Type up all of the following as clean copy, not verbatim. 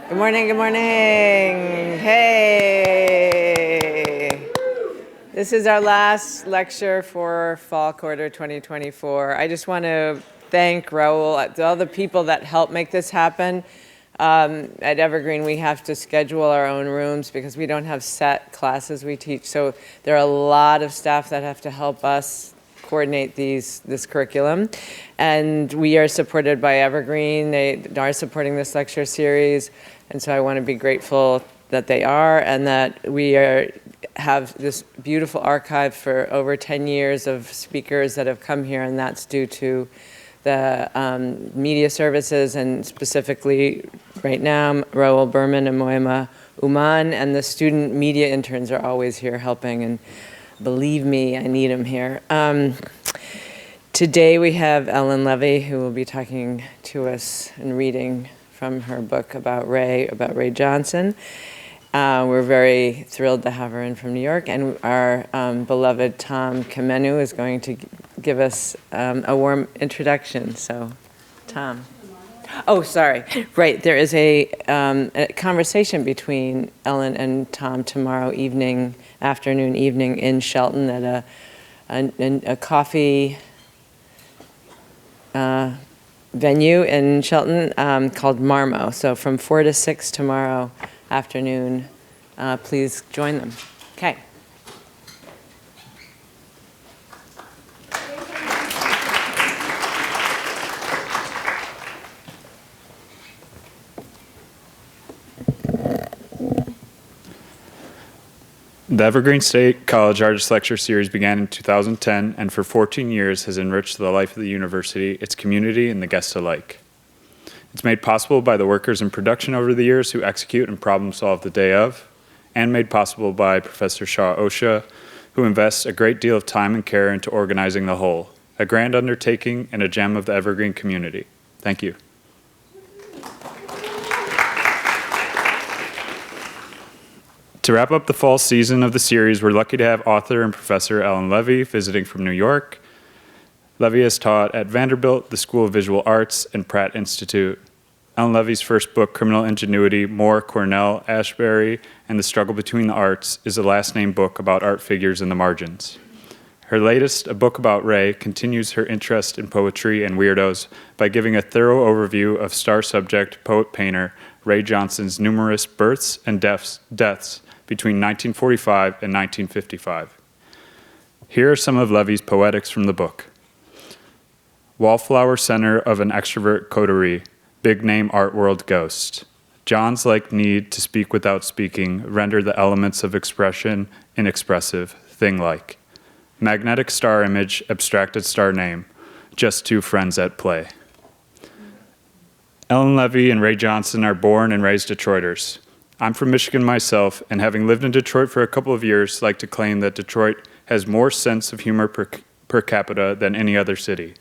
Good morning, good morning. Hey. This is our last lecture for fall quarter 2024. I just want to thank Raul, all the people that helped make this happen. At Evergreen, we have to schedule our own rooms because we don't have set classes we teach. So there are a lot of staff that have to help us coordinate this curriculum. And we are supported by Evergreen. They are supporting this lecture series. And so I want to be grateful that they are, and that we have this beautiful archive for over 10 years of speakers that have come here, and that's due to the media services, and specifically right now, Raul Berman and Moema Uman, and the student media interns are always here helping, and believe me, I need them here. Today we have Ellen Levy, who will be talking to us and reading from her book about Ray Johnson. We're very thrilled to have her in from New York, and our beloved Tom Kamenu is going to give us a warm introduction. So, Tom. Oh, sorry. Right, there is a conversation between Ellen and Tom tomorrow afternoon, evening in Shelton at a coffee venue in Shelton called Marmo. So from 4 to 6 tomorrow afternoon, please join them. Okay. The Evergreen State College Artist Lecture Series began in 2010 and for 14 years has enriched the life of the university, its community, and the guests alike. It's made possible by the workers in production over the years who execute and problem solve the day of, and made possible by Professor Shaw Osha, who invests a great deal of time and care into organizing the whole, a grand undertaking and a gem of the Evergreen community. Thank you. To wrap up the fall season of the series, we're lucky to have author and professor Ellen Levy visiting from New York. Levy has taught at Vanderbilt, the School of Visual Arts, and Pratt Institute. Ellen Levy's first book, Criminal Ingenuity, Moore, Cornell, Ashbery, and the Struggle Between the Arts, is a last-name book about art figures in the margins. Her latest, a book about Ray, continues her interest in poetry and weirdos by giving a thorough overview of star subject, poet-painter Ray Johnson's numerous births and deaths between 1945 and 1955. Here are some of Levy's poetics from the book. Wallflower center of an extrovert coterie, big name art world ghost. John's like need to speak without speaking, render the elements of expression inexpressive, thing-like. Magnetic star image, abstracted star name, just two friends at play. Ellen Levy and Ray Johnson are born and raised Detroiters. I'm from Michigan myself, and having lived in Detroit for a couple of years, like to claim that Detroit has more sense of humor per capita than any other city.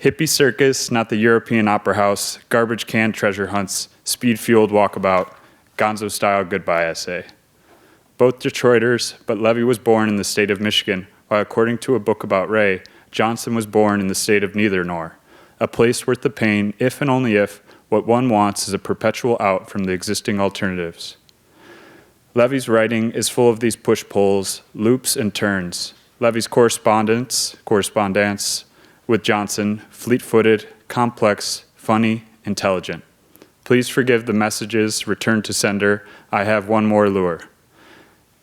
Hippie circus, not the European opera house, garbage can treasure hunts, speed-fueled walkabout, gonzo-style goodbye essay. Both Detroiters, but Levy was born in the state of Michigan, while according to a book about Ray, Johnson was born in the state of neither nor, a place worth the pain if and only if what one wants is a perpetual out from the existing alternatives. Levy's writing is full of these push-pulls, loops and turns. Levy's correspondence with Johnson, fleet-footed, complex, funny, intelligent. Please forgive the messages returned to sender. I have one more lure.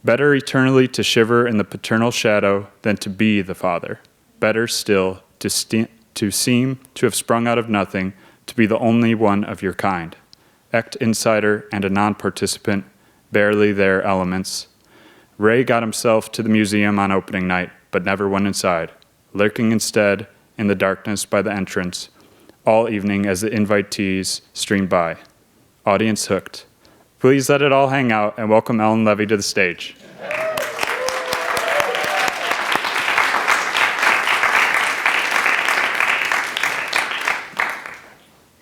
Better eternally to shiver in the paternal shadow than to be the father. Better still to seem to have sprung out of nothing, to be the only one of your kind. Act insider and a non-participant, barely their elements. Ray got himself to the museum on opening night, but never went inside, lurking instead in the darkness by the entrance, all evening as the invitees streamed by. Audience hooked. Please let it all hang out and welcome Ellen Levy to the stage.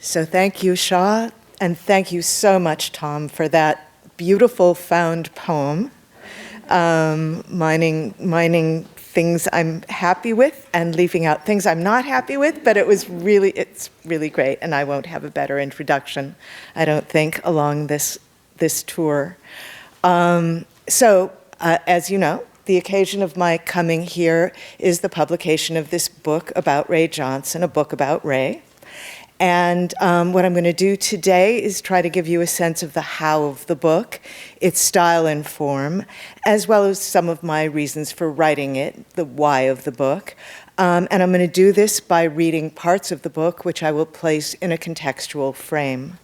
So thank you, Shaw, and thank you so much, Tom, for that beautiful found poem, mining things I'm happy with and leaving out things I'm not happy with, but it's really great, and I won't have a better introduction, I don't think, along this tour. As you know, the occasion of my coming here is the publication of this book about Ray Johnson, a book about Ray. And what I'm going to do today is try to give you a sense of the how of the book, its style and form, as well as some of my reasons for writing it, the why of the book. And I'm going to do this by reading parts of the book, which I will place in a contextual frame.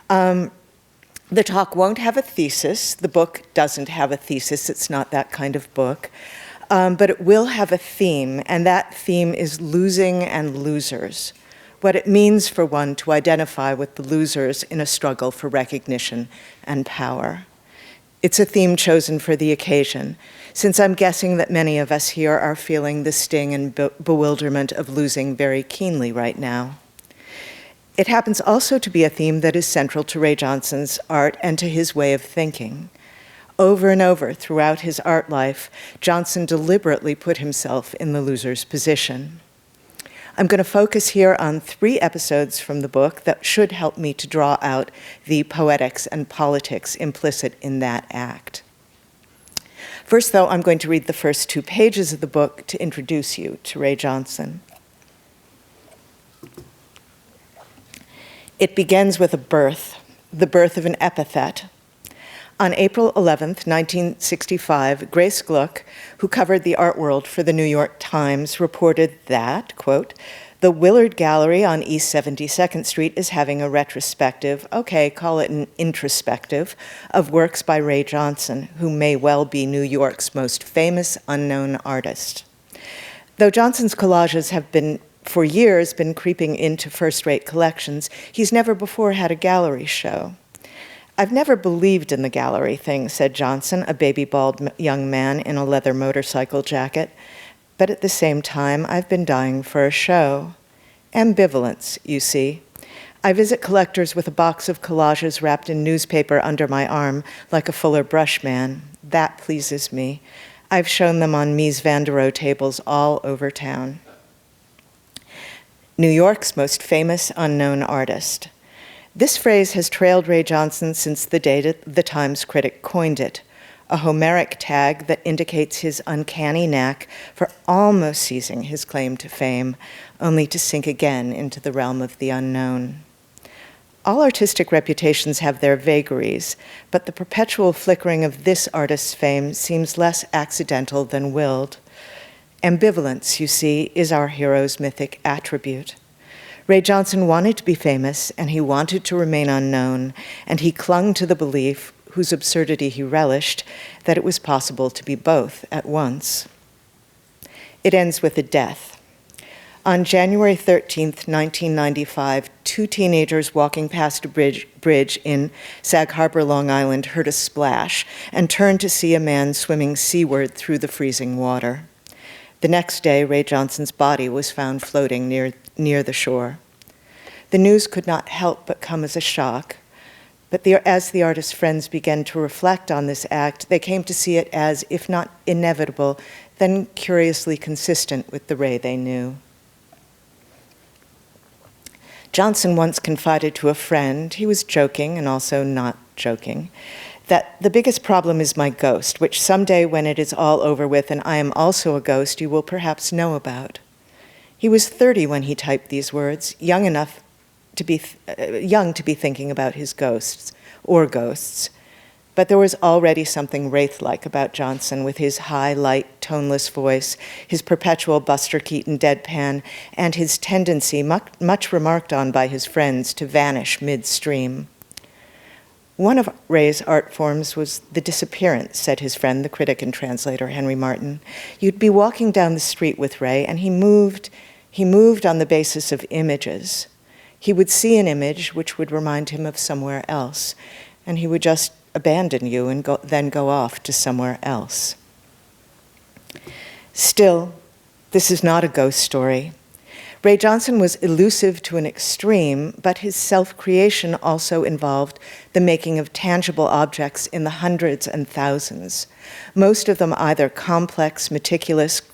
The talk won't have a thesis. The book doesn't have a thesis. It's not that kind of book. But it will have a theme, and that theme is losing and losers. What it means for one to identify with the losers in a struggle for recognition and power. It's a theme chosen for the occasion, since I'm guessing that many of us here are feeling the sting and bewilderment of losing very keenly right now. It happens also to be a theme that is central to Ray Johnson's art and to his way of thinking. Over and over throughout his art life, Johnson deliberately put himself in the loser's position. I'm going to focus here on 3 episodes from the book that should help me to draw out the poetics and politics implicit in that act. First, though, I'm going to read the first 2 pages of the book to introduce you to Ray Johnson. It begins with a birth, the birth of an epithet. On April 11th, 1965, Grace Gluck, who covered the art world for the New York Times, reported that, quote, "The Willard Gallery on East 72nd Street is having a retrospective, okay, call it an introspective, of works by Ray Johnson, who may well be New York's most famous unknown artist." Though Johnson's collages have for years been creeping into first-rate collections, he's never before had a gallery show. "I've never believed in the gallery thing," said Johnson, a baby-bald young man in a leather motorcycle jacket. "But at the same time, I've been dying for a show. Ambivalence, you see. I visit collectors with a box of collages wrapped in newspaper under my arm, like a Fuller brush man. That pleases me. I've shown them on Mies van der Rohe tables all over town." New York's most famous unknown artist. This phrase has trailed Ray Johnson since the day the Times critic coined it, a Homeric tag that indicates his uncanny knack for almost seizing his claim to fame, only to sink again into the realm of the unknown. All artistic reputations have their vagaries, but the perpetual flickering of this artist's fame seems less accidental than willed. Ambivalence, you see, is our hero's mythic attribute. Ray Johnson wanted to be famous, and he wanted to remain unknown, and he clung to the belief, whose absurdity he relished, that it was possible to be both at once. It ends with a death. On January 13th, 1995, 2 teenagers walking past a bridge in Sag Harbor, Long Island, heard a splash and turned to see a man swimming seaward through the freezing water. The next day, Ray Johnson's body was found floating near the shore. The news could not help but come as a shock, but as the artist's friends began to reflect on this act, they came to see it as, if not inevitable, then curiously consistent with the Ray they knew. Johnson once confided to a friend, he was joking and also not joking, that the biggest problem is my ghost, which someday when it is all over with and I am also a ghost, you will perhaps know about. He was 30 when he typed these words, young to be thinking about his ghosts, but there was already something wraith-like about Johnson with his high, light, toneless voice, his perpetual Buster Keaton deadpan, and his tendency, much remarked on by his friends, to vanish midstream. One of Ray's art forms was the disappearance, said his friend, the critic and translator Henry Martin. You'd be walking down the street with Ray, and he moved on the basis of images. He would see an image which would remind him of somewhere else, and he would just abandon you and then go off to somewhere else. Still, this is not a ghost story. Ray Johnson was elusive to an extreme, but his self-creation also involved the making of tangible objects in the hundreds and thousands, most of them either complex, meticulously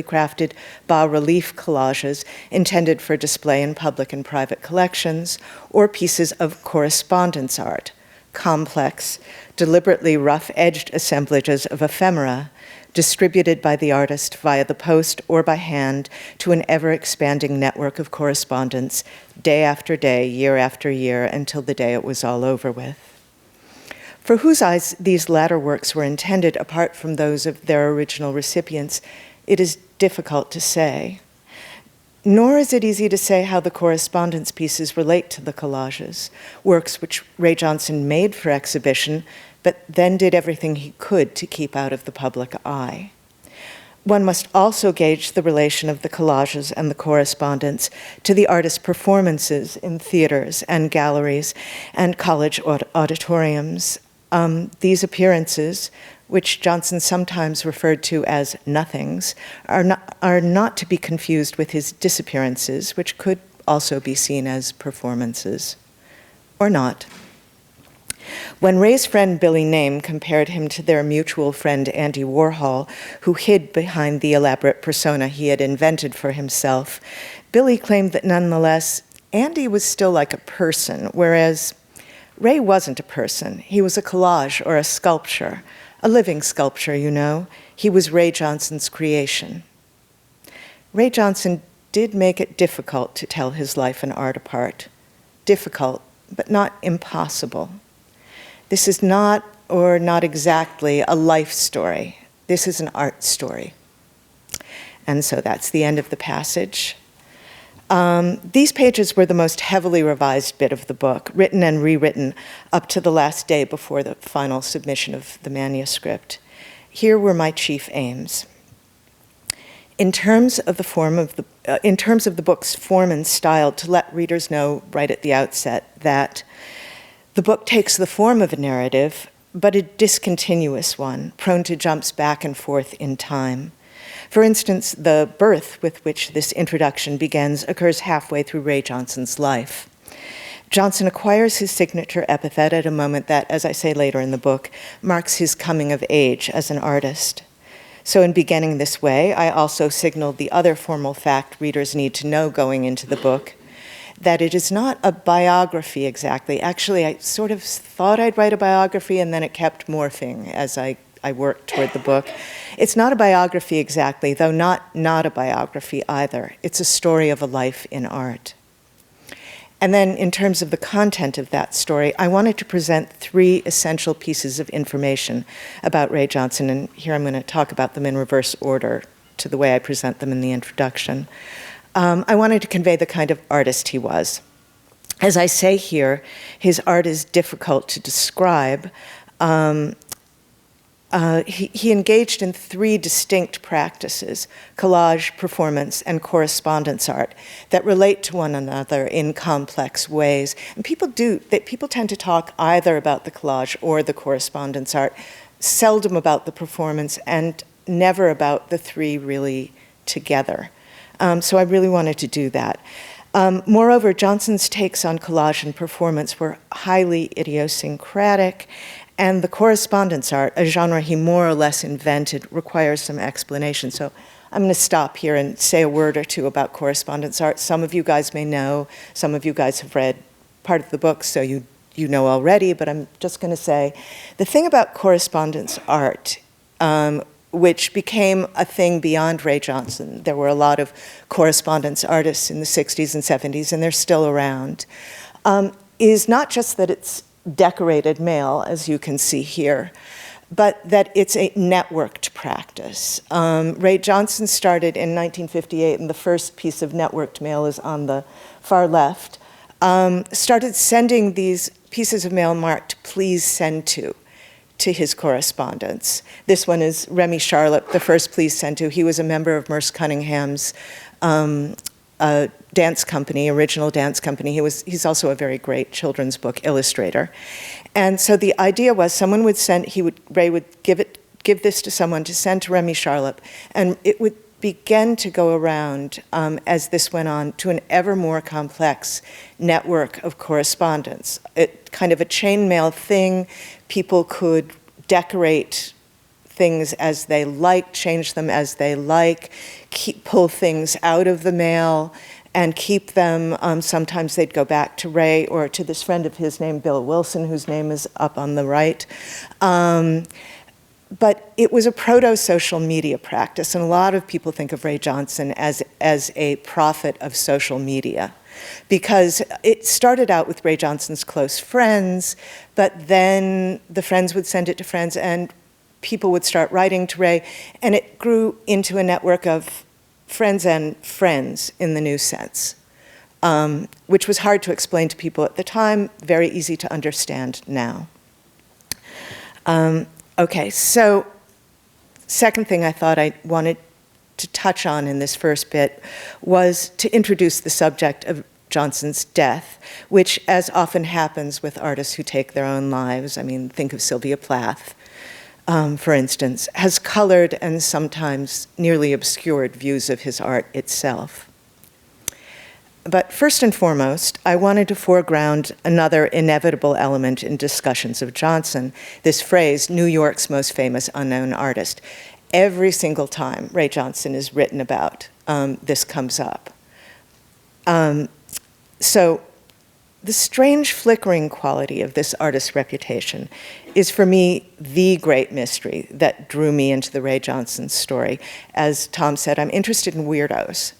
crafted bas-relief collages intended for display in public and private collections, or pieces of correspondence art, complex, deliberately rough-edged assemblages of ephemera, distributed by the artist via the post or by hand to an ever-expanding network of correspondence, day after day, year after year, until the day it was all over with. For whose eyes these latter works were intended, apart from those of their original recipients, it is difficult to say. Nor is it easy to say how the correspondence pieces relate to the collages, works which Ray Johnson made for exhibition, but then did everything he could to keep out of the public eye. One must also gauge the relation of the collages and the correspondence to the artist's performances in theaters and galleries and college auditoriums. These appearances, which Johnson sometimes referred to as nothings, are not to be confused with his disappearances, which could also be seen as performances, or not. When Ray's friend Billy Name compared him to their mutual friend Andy Warhol, who hid behind the elaborate persona he had invented for himself, Billy claimed that nonetheless, Andy was still like a person, whereas Ray wasn't a person. He was a collage or a sculpture, a living sculpture, you know. He was Ray Johnson's creation. Ray Johnson did make it difficult to tell his life and art apart. Difficult, but not impossible. This is not, or not exactly, a life story. This is an art story. And so that's the end of the passage. These pages were the most heavily revised bit of the book, written and rewritten up to the last day before the final submission of the manuscript. Here were my chief aims. In terms of the book's form and style, to let readers know right at the outset that the book takes the form of a narrative, but a discontinuous one, prone to jumps back and forth in time. For instance, the birth with which this introduction begins occurs halfway through Ray Johnson's life. Johnson acquires his signature epithet at a moment that, as I say later in the book, marks his coming of age as an artist. So in beginning this way, I also signaled the other formal fact readers need to know going into the book, that it is not a biography exactly. Actually, I sort of thought I'd write a biography, and then it kept morphing as I worked toward the book. It's not a biography exactly, though not a biography either. It's a story of a life in art. And then in terms of the content of that story, I wanted to present 3 essential pieces of information about Ray Johnson, and here I'm going to talk about them in reverse order to the way I present them in the introduction. I wanted to convey the kind of artist he was. As I say here, his art is difficult to describe. He engaged in 3 distinct practices: collage, performance, and correspondence art that relate to one another in complex ways. And people tend to talk either about the collage or the correspondence art, seldom about the performance, and never about the 3 really together. So I really wanted to do that. Moreover, Johnson's takes on collage and performance were highly idiosyncratic, and the correspondence art, a genre he more or less invented, requires some explanation. So I'm going to stop here and say a word or two about correspondence art. Some of you guys may know, some of you guys have read part of the book, so you know already, but I'm just going to say the thing about correspondence art, which became a thing beyond Ray Johnson. There were a lot of correspondence artists in the 60s and 70s, and they're still around, is not just that it's decorated mail, as you can see here, but that it's a networked practice. Ray Johnson started in 1958, and the first piece of networked mail is on the far left, started sending these pieces of mail marked "Please Send to" his correspondents. This one is Remy Charlotte, the first "Please Send to." He was a member of Merce Cunningham's dance company, original dance company. He's also a very great children's book illustrator. And so the idea was Ray would give this to someone to send to Remy Charlotte, and it would began to go around, as this went on, to an ever more complex network of correspondence. It kind of a chainmail thing. People could decorate things as they like, change them as they like, pull things out of the mail and keep them. Sometimes they'd go back to Ray or to this friend of his named Bill Wilson, whose name is up on the right. But it was a proto-social media practice, and a lot of people think of Ray Johnson as a prophet of social media, because it started out with Ray Johnson's close friends, but then the friends would send it to friends, and people would start writing to Ray, and it grew into a network of friends and friends in the new sense, which was hard to explain to people at the time, very easy to understand now. Okay, so second thing I thought I wanted to touch on in this first bit was to introduce the subject of Johnson's death, which, as often happens with artists who take their own lives, I mean, think of Sylvia Plath, for instance, has colored and sometimes nearly obscured views of his art itself. But first and foremost, I wanted to foreground another inevitable element in discussions of Johnson, this phrase, New York's most famous unknown artist. Every single time Ray Johnson is written about, this comes up. So the strange flickering quality of this artist's reputation is, for me, the great mystery that drew me into the Ray Johnson story. As Tom said, I'm interested in weirdos.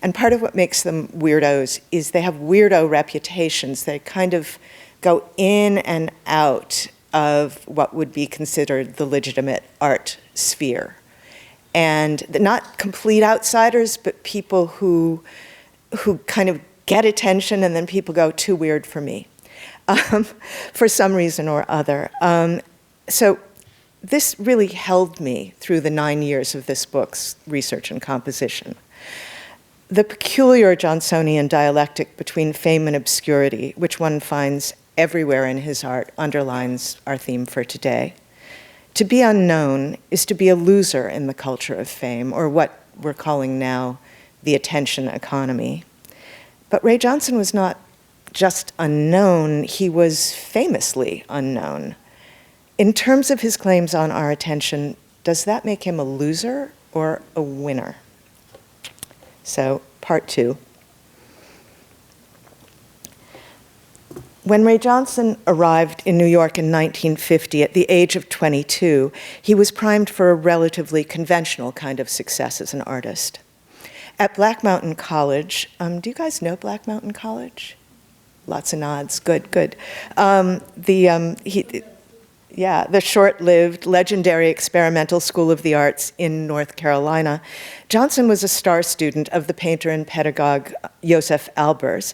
And part of what makes them weirdos is they have weirdo reputations. They kind of go in and out of what would be considered the legitimate art sphere. And they're not complete outsiders, but people who kind of get attention and then people go, too weird for me, for some reason or other. So this really held me through the 9 years of this book's research and composition. The peculiar Johnsonian dialectic between fame and obscurity, which one finds everywhere in his art, underlines our theme for today. To be unknown is to be a loser in the culture of fame, or what we're calling now the attention economy. But Ray Johnson was not just unknown, he was famously unknown. In terms of his claims on our attention, does that make him a loser or a winner? So, part two. When Ray Johnson arrived in New York in 1950 at the age of 22, he was primed for a relatively conventional kind of success as an artist. At Black Mountain College, do you guys know Black Mountain College? Lots of nods, good. The short-lived, legendary experimental school of the arts in North Carolina, Johnson was a star student of the painter and pedagogue Joseph Albers.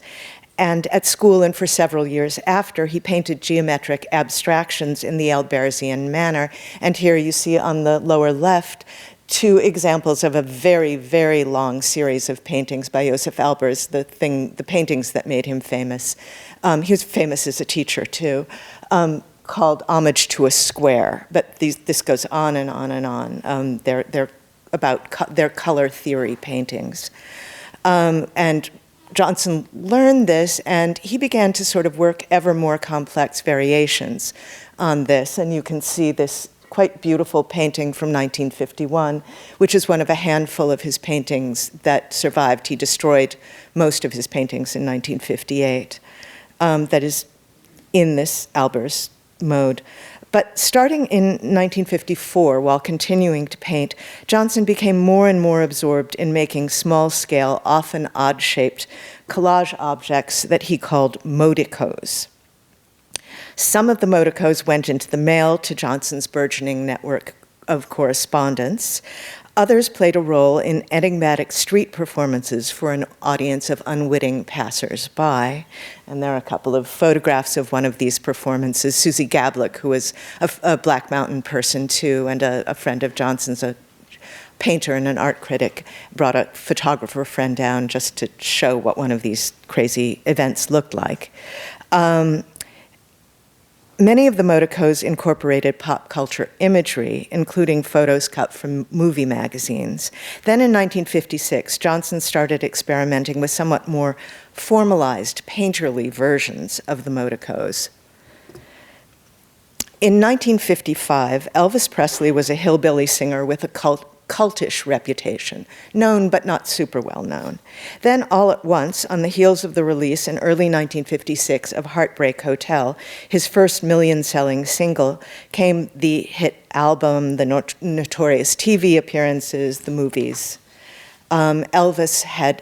And at school and for several years after, he painted geometric abstractions in the Albersian manner. And here you see on the lower left 2 examples of a very, very long series of paintings by Joseph Albers, the paintings that made him famous. He was famous as a teacher, too. Called Homage to a Square, but this goes on and on and on. They're about their color theory paintings. And Johnson learned this, and he began to sort of work ever more complex variations on this. And you can see this quite beautiful painting from 1951, which is one of a handful of his paintings that survived. He destroyed most of his paintings in 1958. That is in this Albers mode. But starting in 1954, while continuing to paint, Johnson became more and more absorbed in making small-scale, often odd-shaped collage objects that he called modicos. Some of the modicos went into the mail to Johnson's burgeoning network of correspondence. Others played a role in enigmatic street performances for an audience of unwitting passers-by. And there are a couple of photographs of one of these performances. Susie Gablick, who was a Black Mountain person too, and a friend of Johnson's, a painter and an art critic, brought a photographer friend down just to show what one of these crazy events looked like. Many of the moticos incorporated pop culture imagery, including photos cut from movie magazines. Then in 1956, Johnson started experimenting with somewhat more formalized, painterly versions of the moticos. In 1955, Elvis Presley was a hillbilly singer with a cultish reputation, known but not super well known. Then all at once, on the heels of the release in early 1956 of Heartbreak Hotel, his first million-selling single, came the hit album, the notorious TV appearances, the movies. Elvis had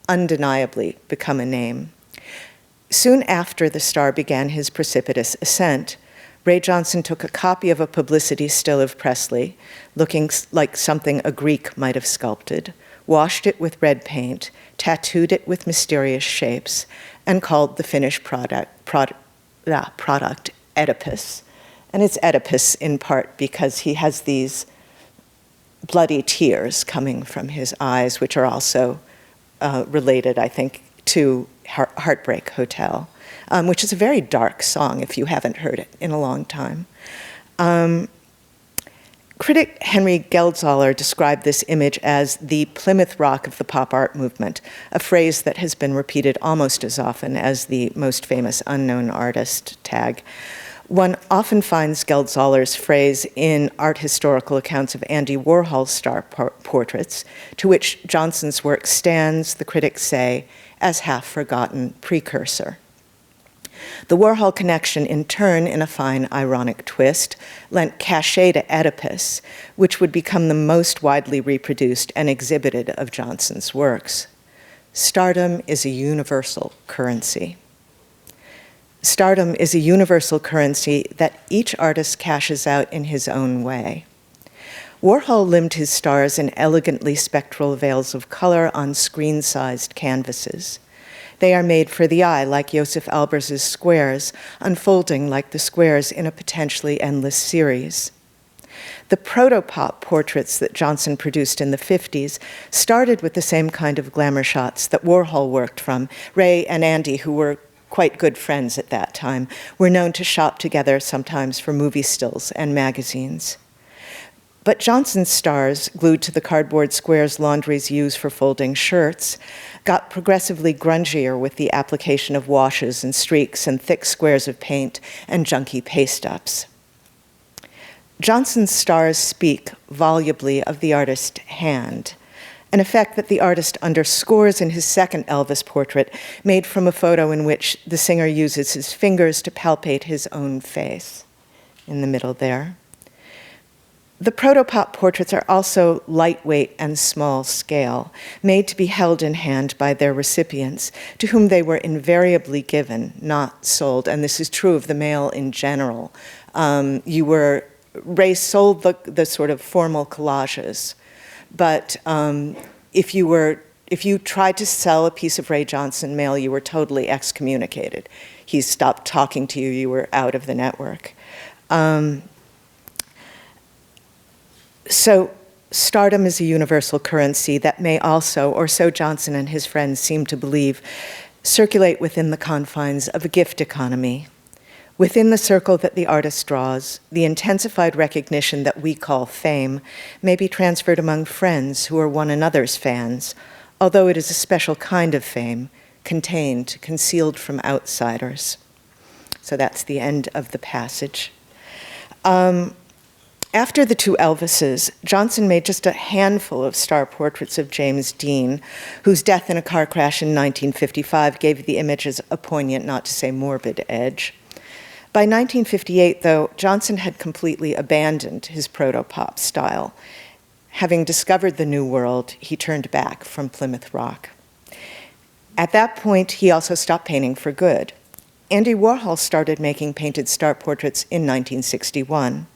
undeniably become a name. Soon after the star began his precipitous ascent, Ray Johnson took a copy of a publicity still of Presley, looking like something a Greek might have sculpted, washed it with red paint, tattooed it with mysterious shapes, and called the finished product Oedipus. And it's Oedipus in part because he has these bloody tears coming from his eyes, which are also related, I think, to Heartbreak Hotel. Which is a very dark song if you haven't heard it in a long time. Critic Henry Geldzahler described this image as the Plymouth Rock of the pop art movement, a phrase that has been repeated almost as often as the most famous unknown artist tag. One often finds Geldzahler's phrase in art historical accounts of Andy Warhol's star portraits, to which Johnson's work stands, the critics say, as half-forgotten precursor. The Warhol connection, in turn, in a fine ironic twist, lent cachet to Oedipus, which would become the most widely reproduced and exhibited of Johnson's works. Stardom is a universal currency. Stardom is a universal currency that each artist cashes out in his own way. Warhol limned his stars in elegantly spectral veils of color on screen-sized canvases. They are made for the eye, like Josef Albers' squares, unfolding like the squares in a potentially endless series. The proto-pop portraits that Johnson produced in the 50s started with the same kind of glamour shots that Warhol worked from. Ray and Andy, who were quite good friends at that time, were known to shop together sometimes for movie stills and magazines. But Johnson's stars, glued to the cardboard squares laundries use for folding shirts, got progressively grungier with the application of washes and streaks and thick squares of paint and junky paste-ups. Johnson's stars speak volubly of the artist's hand, an effect that the artist underscores in his second Elvis portrait, made from a photo in which the singer uses his fingers to palpate his own face, in the middle there. The proto-pop portraits are also lightweight and small scale, made to be held in hand by their recipients, to whom they were invariably given, not sold. And this is true of the mail in general. Ray sold the sort of formal collages, but if you tried to sell a piece of Ray Johnson mail, you were totally excommunicated. He stopped talking to you, you were out of the network. So stardom is a universal currency that may also, or so Johnson and his friends seem to believe, circulate within the confines of a gift economy. Within the circle that the artist draws, the intensified recognition that we call fame may be transferred among friends who are one another's fans, although it is a special kind of fame, contained, concealed from outsiders. So that's the end of the passage. After the two Elvises, Johnson made just a handful of star portraits of James Dean, whose death in a car crash in 1955 gave the images a poignant, not to say morbid, edge. By 1958, though, Johnson had completely abandoned his proto-pop style. Having discovered the New World, he turned back from Plymouth Rock. At that point, he also stopped painting for good. Andy Warhol started making painted star portraits in 1961.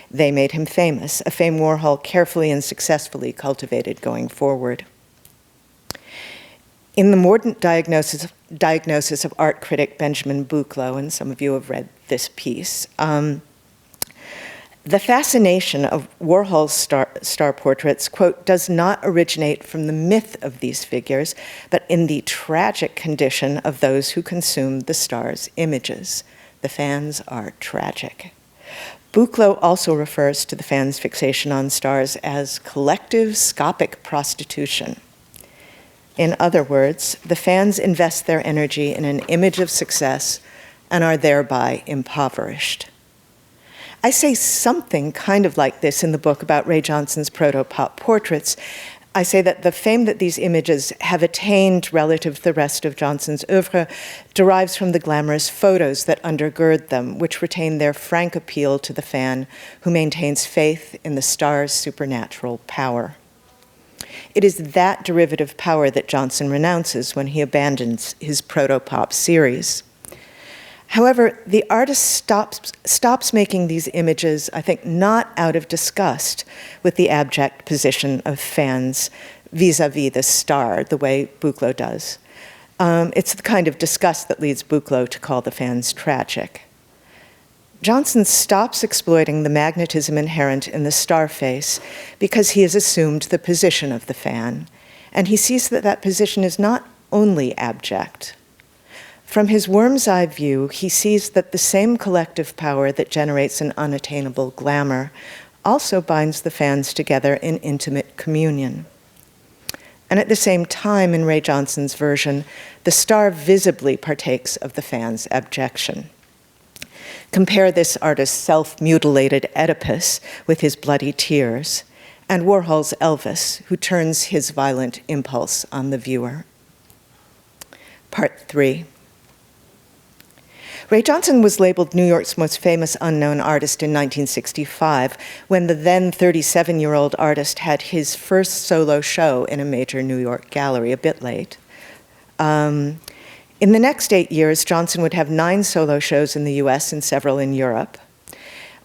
They made him famous, a fame Warhol carefully and successfully cultivated going forward. In the mordant diagnosis of art critic Benjamin Buchloh, and some of you have read this piece, the fascination of Warhol's star portraits, quote, does not originate from the myth of these figures, but in the tragic condition of those who consume the star's images. The fans are tragic. Buchloh also refers to the fans' fixation on stars as collective scopic prostitution. In other words, the fans invest their energy in an image of success and are thereby impoverished. I say something kind of like this in the book about Ray Johnson's proto-pop portraits. I say that the fame that these images have attained relative to the rest of Johnson's oeuvre derives from the glamorous photos that undergird them, which retain their frank appeal to the fan who maintains faith in the star's supernatural power. It is that derivative power that Johnson renounces when he abandons his proto-pop series. However, the artist stops making these images, I think, not out of disgust with the abject position of fans vis-a-vis the star, the way Buchloh does. It's the kind of disgust that leads Buchloh to call the fans tragic. Johnson stops exploiting the magnetism inherent in the star face because he has assumed the position of the fan, and he sees that that position is not only abject. From his worm's eye view, he sees that the same collective power that generates an unattainable glamour also binds the fans together in intimate communion. And at the same time, in Ray Johnson's version, the star visibly partakes of the fans' abjection. Compare this artist's self-mutilated Oedipus with his bloody tears, and Warhol's Elvis, who turns his violent impulse on the viewer. Part 3. Ray Johnson was labeled New York's most famous unknown artist in 1965, when the then 37-year-old artist had his first solo show in a major New York gallery, a bit late. In the next 8 years, Johnson would have 9 solo shows in the US and several in Europe.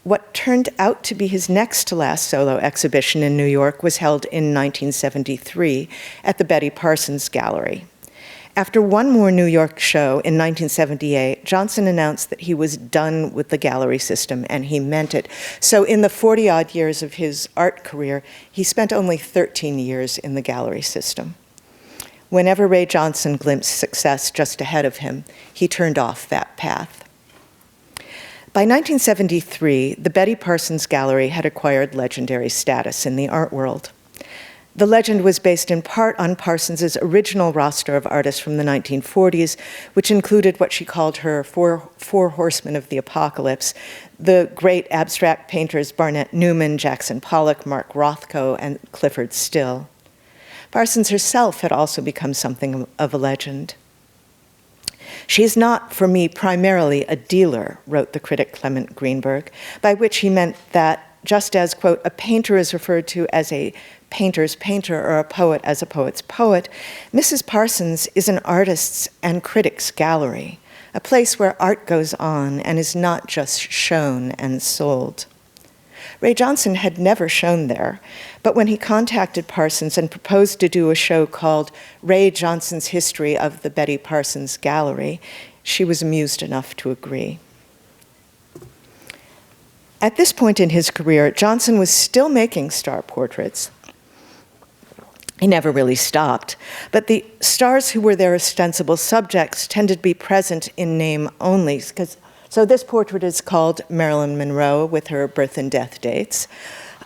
What turned out to be his next to last solo exhibition in New York was held in 1973 at the Betty Parsons Gallery. After one more New York show in 1978, Johnson announced that he was done with the gallery system, and he meant it. So in the 40-odd years of his art career, he spent only 13 years in the gallery system. Whenever Ray Johnson glimpsed success just ahead of him, he turned off that path. By 1973, the Betty Parsons Gallery had acquired legendary status in the art world. The legend was based in part on Parsons's original roster of artists from the 1940s, which included what she called her four horsemen of the apocalypse, the great abstract painters Barnett Newman, Jackson Pollock, Mark Rothko, and Clifford Still. Parsons herself had also become something of a legend. "She is not, for me, primarily a dealer," wrote the critic Clement Greenberg, by which he meant that just as, quote, a painter is referred to as a painter's painter or a poet as a poet's poet, Mrs. Parsons is an artist's and critic's gallery, a place where art goes on and is not just shown and sold. Ray Johnson had never shown there, but when he contacted Parsons and proposed to do a show called Ray Johnson's History of the Betty Parsons Gallery, she was amused enough to agree. At this point in his career, Johnson was still making star portraits. He never really stopped, but the stars who were their ostensible subjects tended to be present in name only. So this portrait is called Marilyn Monroe with her birth and death dates,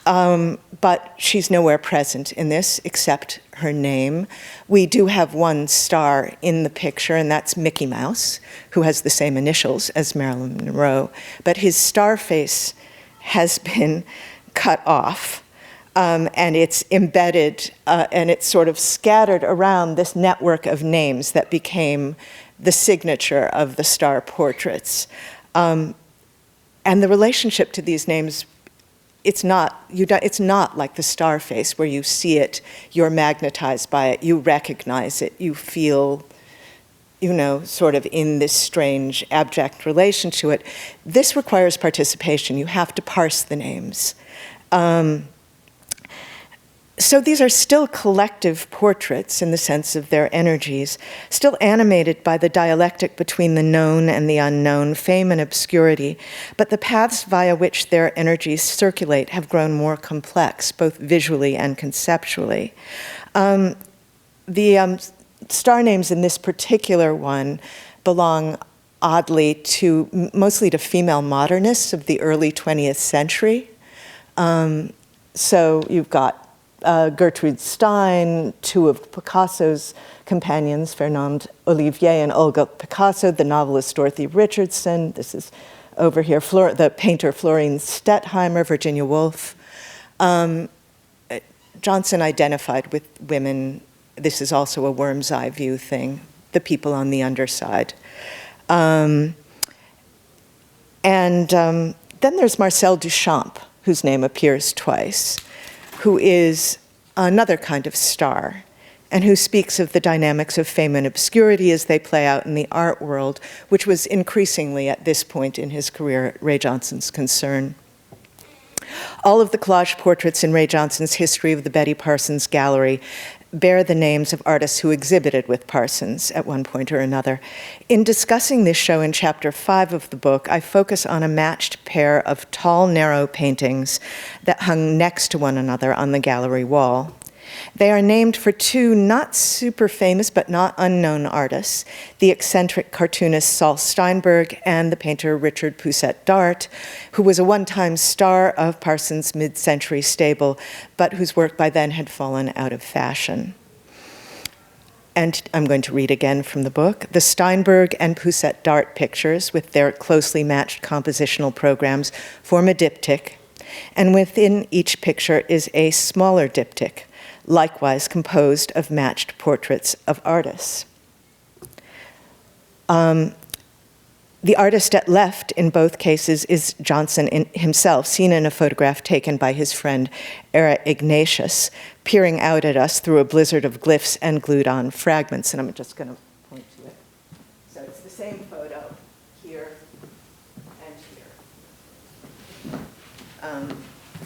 but she's nowhere present in this except her name. We do have one star in the picture, and that's Mickey Mouse, who has the same initials as Marilyn Monroe, but his star face has been cut off. And it's embedded, and it's sort of scattered around this network of names that became the signature of the star portraits. And the relationship to these names, it's not like the star face where you see it, you're magnetized by it, you recognize it, you feel, sort of in this strange abject relation to it. This requires participation. You have to parse the names. So these are still collective portraits in the sense of their energies, still animated by the dialectic between the known and the unknown, fame and obscurity, but the paths via which their energies circulate have grown more complex, both visually and conceptually. The star names in this particular one belong oddly, mostly to female modernists of the early 20th century. So you've got Gertrude Stein, two of Picasso's companions, Fernand Olivier and Olga Picasso, the novelist Dorothy Richardson. This is over here, the painter Florine Stettheimer, Virginia Woolf. Johnson identified with women. This is also a worm's eye view thing, the people on the underside. Then there's Marcel Duchamp, whose name appears twice, who is another kind of star, and who speaks of the dynamics of fame and obscurity as they play out in the art world, which was increasingly at this point in his career Ray Johnson's concern. All of the collage portraits in Ray Johnson's History of the Betty Parsons Gallery bear the names of artists who exhibited with Parsons at one point or another. In discussing this show in Chapter 5 of the book, I focus on a matched pair of tall, narrow paintings that hung next to one another on the gallery wall. They are named for two not super famous but not unknown artists, the eccentric cartoonist Saul Steinberg and the painter Richard Pousset Dart, who was a one-time star of Parsons' mid-century stable, but whose work by then had fallen out of fashion. And I'm going to read again from the book. The Steinberg and Pousset Dart pictures, with their closely matched compositional programs, form a diptych, and within each picture is a smaller diptych, likewise composed of matched portraits of artists. The artist at left in both cases is Johnson himself, seen in a photograph taken by his friend Era Ignatius, peering out at us through a blizzard of glyphs and glued-on fragments. And I'm just going to point to it. So it's the same photo here and here.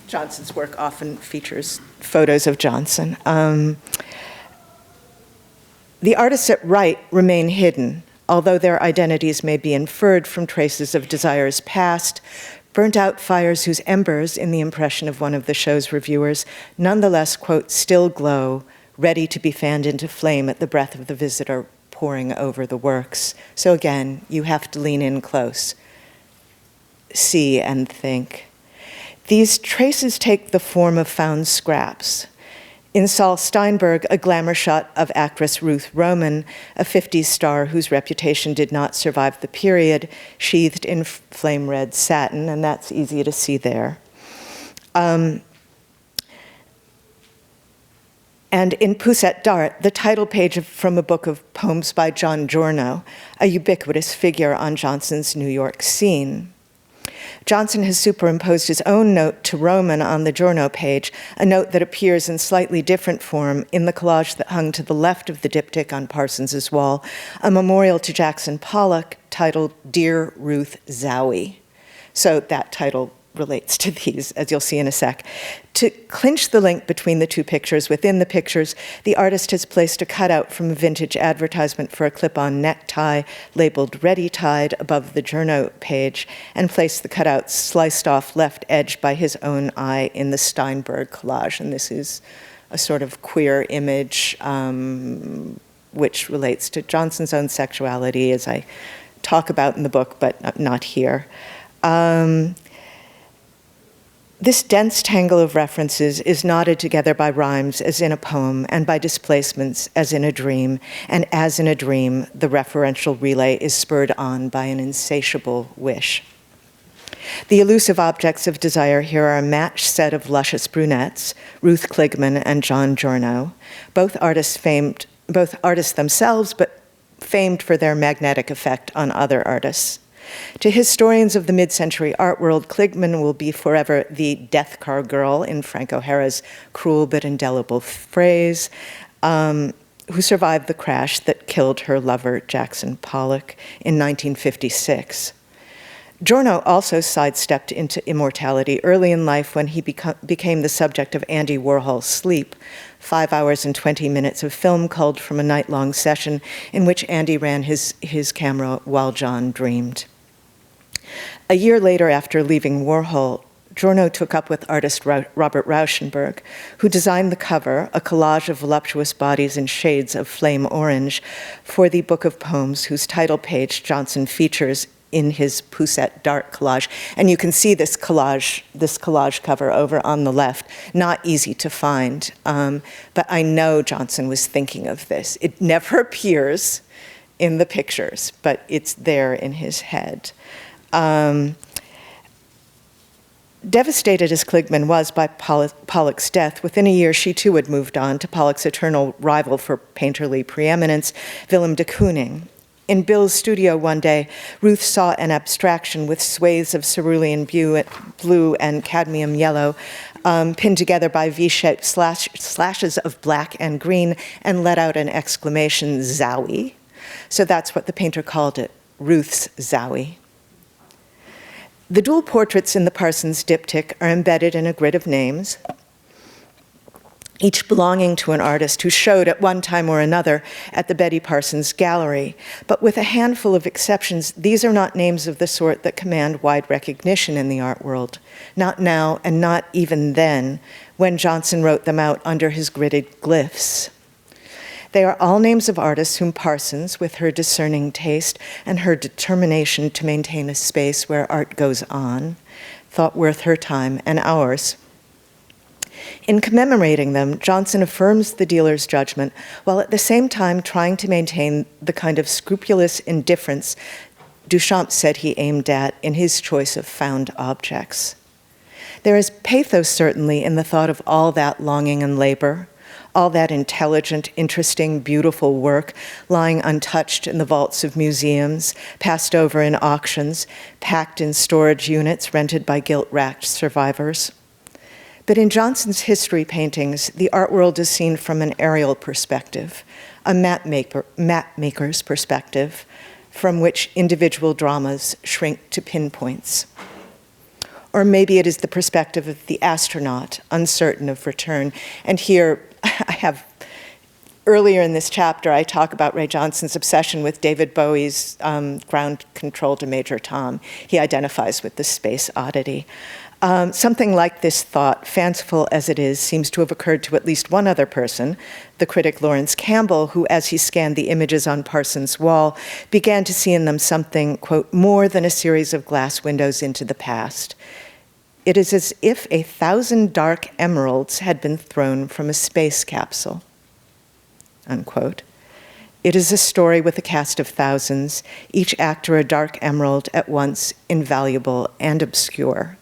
Johnson's work often features photos of Johnson. The artists at right remain hidden, although their identities may be inferred from traces of desires past, burnt-out fires whose embers, in the impression of one of the show's reviewers, nonetheless, quote, still glow, ready to be fanned into flame at the breath of the visitor pouring over the works. So again, you have to lean in close, see and think. These traces take the form of found scraps. In Saul Steinberg, a glamour shot of actress Ruth Roman, a 50s star whose reputation did not survive the period, sheathed in flame red satin, and that's easy to see there. And in Pousset Dart, the title page from a book of poems by John Giorno, a ubiquitous figure on Johnson's New York scene. Johnson has superimposed his own note to Roman on the Giorno page, a note that appears in slightly different form in the collage that hung to the left of the diptych on Parsons's wall, a memorial to Jackson Pollock titled Dear Ruth Zowie. So that title relates to these, as you'll see in a sec. To clinch the link between the two pictures, within the pictures, the artist has placed a cutout from a vintage advertisement for a clip-on necktie labeled Ready Tied above the Giorno page, and placed the cutout's sliced-off left edge by his own eye in the Steinberg collage. And this is a sort of queer image which relates to Johnson's own sexuality, as I talk about in the book, but not here. This dense tangle of references is knotted together by rhymes as in a poem and by displacements as in a dream, and as in a dream, the referential relay is spurred on by an insatiable wish. The elusive objects of desire here are a matched set of luscious brunettes, Ruth Kligman and John Giorno, both artists themselves, but famed for their magnetic effect on other artists. To historians of the mid-century art world, Kligman will be forever the death car girl, in Frank O'Hara's cruel but indelible phrase, who survived the crash that killed her lover, Jackson Pollock, in 1956. Giorno also sidestepped into immortality early in life when he became the subject of Andy Warhol's Sleep, 5 hours and 20 minutes of film culled from a night-long session in which Andy ran his camera while John dreamed. A year later, after leaving Warhol, Giorno took up with artist Robert Rauschenberg, who designed the cover, a collage of voluptuous bodies in shades of flame orange, for the book of poems whose title page Johnson features in his Poussette Dart collage. And you can see this collage cover over on the left. Not easy to find, but I know Johnson was thinking of this. It never appears in the pictures, but it's there in his head. Devastated as Kligman was by Pollock's death, within a year she too had moved on to Pollock's eternal rival for painterly preeminence, Willem de Kooning. In Bill's studio one day, Ruth saw an abstraction with swathes of cerulean blue and cadmium yellow pinned together by V-shaped slashes of black and green, and let out an exclamation, "Zowie." So that's what the painter called it, Ruth's Zowie. The dual portraits in the Parsons diptych are embedded in a grid of names, each belonging to an artist who showed at one time or another at the Betty Parsons Gallery. But with a handful of exceptions, these are not names of the sort that command wide recognition in the art world. Not now, and not even then, when Johnson wrote them out under his gridded glyphs. They are all names of artists whom Parsons, with her discerning taste and her determination to maintain a space where art goes on, thought worth her time and ours. In commemorating them, Johnson affirms the dealer's judgment, while at the same time trying to maintain the kind of scrupulous indifference Duchamp said he aimed at in his choice of found objects. There is pathos, certainly, in the thought of all that longing and labor, all that intelligent, interesting, beautiful work lying untouched in the vaults of museums, passed over in auctions, packed in storage units rented by guilt-racked survivors. But in Johnson's history paintings, the art world is seen from an aerial perspective, a map maker's perspective, from which individual dramas shrink to pinpoints. Or maybe it is the perspective of the astronaut, uncertain of return. And here, earlier in this chapter, I talk about Ray Johnson's obsession with David Bowie's Ground Control to Major Tom. He identifies with the space oddity. Something like this thought, fanciful as it is, seems to have occurred to at least one other person, the critic Lawrence Campbell, who, as he scanned the images on Parsons' wall, began to see in them something, quote, more than a series of glass windows into the past. It is as if 1,000 dark emeralds had been thrown from a space capsule, unquote. It is a story with a cast of thousands, each actor a dark emerald at once invaluable and obscure.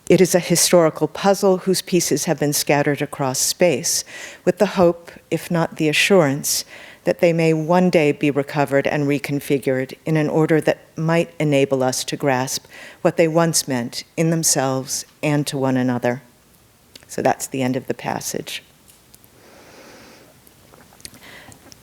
It is a historical puzzle whose pieces have been scattered across space, with the hope, if not the assurance, that they may one day be recovered and reconfigured in an order that might enable us to grasp what they once meant in themselves and to one another. So that's the end of the passage.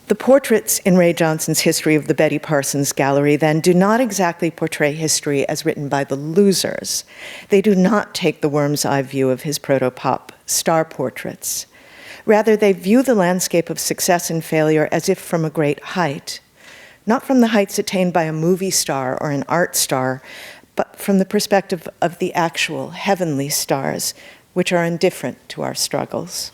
The portraits in Ray Johnson's History of the Betty Parsons Gallery, then, do not exactly portray history as written by the losers. They do not take the worm's eye view of his proto-pop star portraits. Rather, they view the landscape of success and failure as if from a great height, not from the heights attained by a movie star or an art star, but from the perspective of the actual heavenly stars, which are indifferent to our struggles.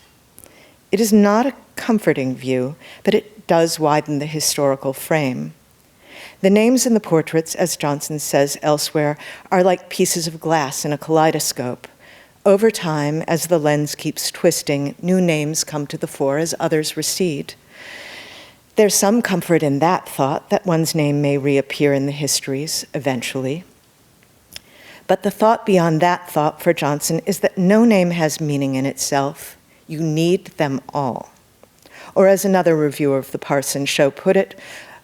It is not a comforting view, but it does widen the historical frame. The names in the portraits, as Johnson says elsewhere, are like pieces of glass in a kaleidoscope. Over time, as the lens keeps twisting, new names come to the fore as others recede. There's some comfort in that thought, that one's name may reappear in the histories eventually. But the thought beyond that thought for Johnson is that no name has meaning in itself. You need them all. Or as another reviewer of the Parsons show put it,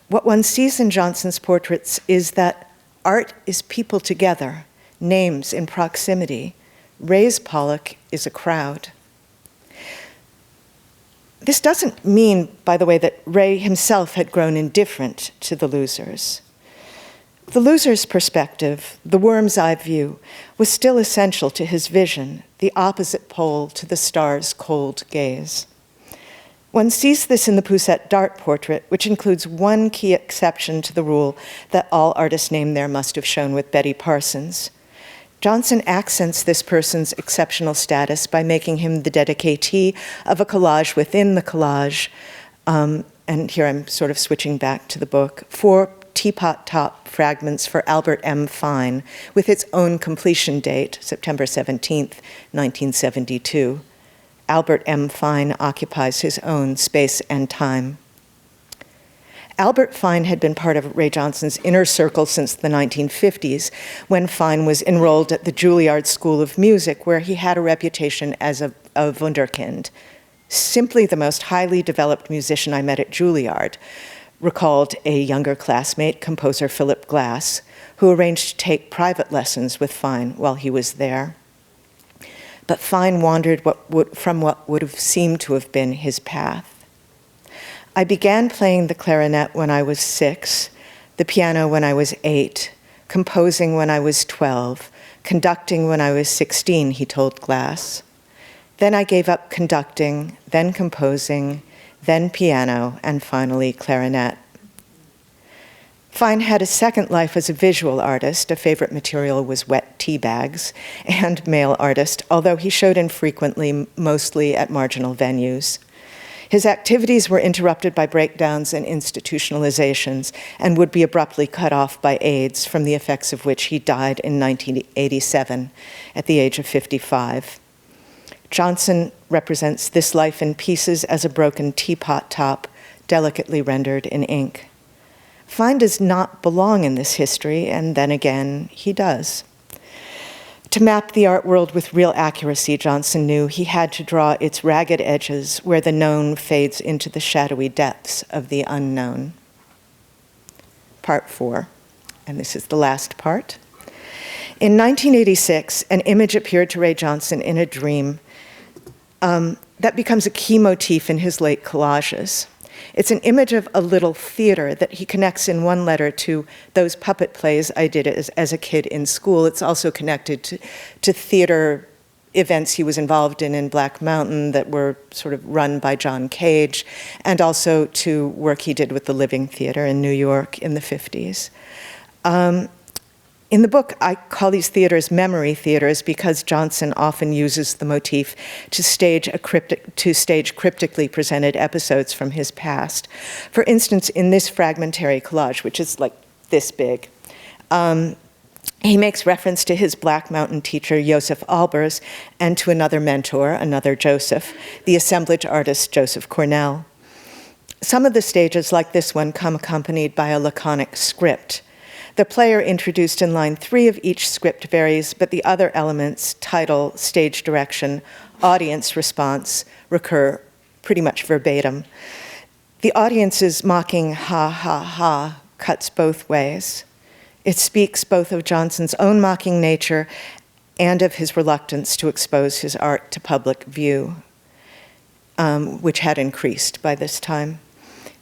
what one sees in Johnson's portraits is that art is people together, names in proximity. Ray's Pollock is a crowd. This doesn't mean, by the way, that Ray himself had grown indifferent to the losers. The loser's perspective, the worm's eye view, was still essential to his vision, the opposite pole to the star's cold gaze. One sees this in the Poussette Dart portrait, which includes one key exception to the rule that all artists named there must have shown with Betty Parsons. Johnson accents this person's exceptional status by making him the dedicatee of a collage within the collage, and here I'm sort of switching back to the book, 4 teapot top fragments for Albert M. Fine, with its own completion date, September 17th, 1972. Albert M. Fine occupies his own space and time. Albert Fine had been part of Ray Johnson's inner circle since the 1950s, when Fine was enrolled at the Juilliard School of Music, where he had a reputation as a wunderkind. Simply the most highly developed musician I met at Juilliard, recalled a younger classmate, composer Philip Glass, who arranged to take private lessons with Fine while he was there. But Fine wandered from what would have seemed to have been his path. I began playing the clarinet when I was 6, the piano when I was 8, composing when I was 12, conducting when I was 16, he told Glass. Then I gave up conducting, then composing, then piano, and finally clarinet. Fine had a second life as a visual artist. A favorite material was wet tea bags, and male artist, although he showed infrequently, mostly at marginal venues. His activities were interrupted by breakdowns and institutionalizations, and would be abruptly cut off by AIDS, from the effects of which he died in 1987 at the age of 55. Johnson represents this life in pieces as a broken teapot top, delicately rendered in ink. Fine does not belong in this history, and then again, he does. To map the art world with real accuracy, Johnson knew he had to draw its ragged edges where the known fades into the shadowy depths of the unknown. Part 4, and this is the last part. In 1986, an image appeared to Ray Johnson in a dream that becomes a key motif in his late collages. It's an image of a little theater that he connects in one letter to those puppet plays I did as a kid in school. It's also connected to theater events he was involved in Black Mountain that were sort of run by John Cage, and also to work he did with the Living Theater in New York in the 50s. In the book, I call these theaters memory theaters because Johnson often uses the motif to stage cryptically presented episodes from his past. For instance, in this fragmentary collage, which is like this big, he makes reference to his Black Mountain teacher, Joseph Albers, and to another mentor, another Joseph, the assemblage artist Joseph Cornell. Some of the stages, like this one, come accompanied by a laconic script. The player introduced in line 3 of each script varies, but the other elements, title, stage direction, audience response, recur pretty much verbatim. The audience's mocking ha ha ha cuts both ways. It speaks both of Johnson's own mocking nature and of his reluctance to expose his art to public view, which had increased by this time.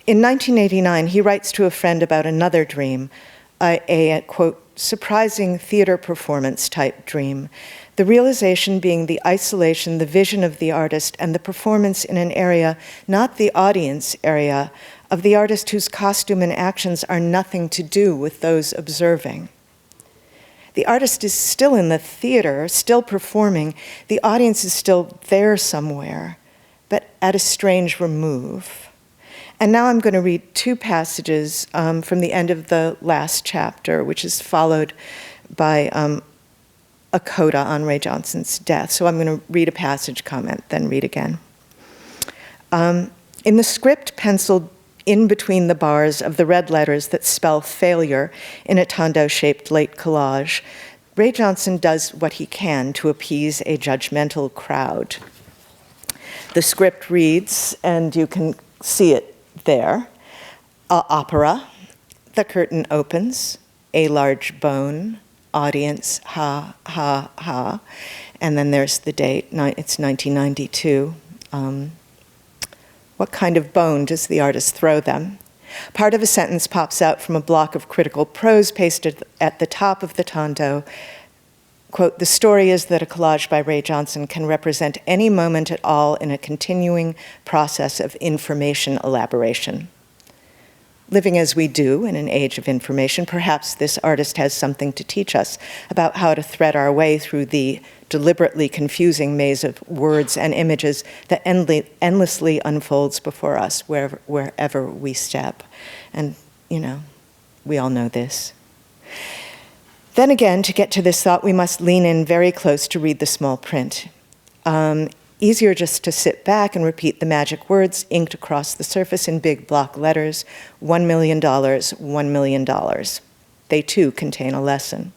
In 1989, he writes to a friend about another dream, a quote, surprising theater performance type dream, the realization being the isolation, the vision of the artist, and the performance in an area, not the audience area, of the artist whose costume and actions are nothing to do with those observing. The artist is still in the theater, still performing. The audience is still there somewhere, but at a strange remove. And now I'm going to read 2 passages from the end of the last chapter, which is followed by a coda on Ray Johnson's death. So I'm going to read a passage, comment, then read again. In the script penciled in between the bars of the red letters that spell failure in a tondo-shaped late collage, Ray Johnson does what he can to appease a judgmental crowd. The script reads, and you can see it there, opera, the curtain opens, a large bone, audience, ha, ha, ha, and then there's the date, it's 1992. What kind of bone does the artist throw them? Part of a sentence pops out from a block of critical prose pasted at the top of the tondo. Quote, the story is that a collage by Ray Johnson can represent any moment at all in a continuing process of information elaboration. Living as we do in an age of information, perhaps this artist has something to teach us about how to thread our way through the deliberately confusing maze of words and images that endlessly unfolds before us wherever we step. And, you know, we all know this. Then again, to get to this thought, we must lean in very close to read the small print. Easier just to sit back and repeat the magic words inked across the surface in big block letters, $1 million, $1 million. They too contain a lesson.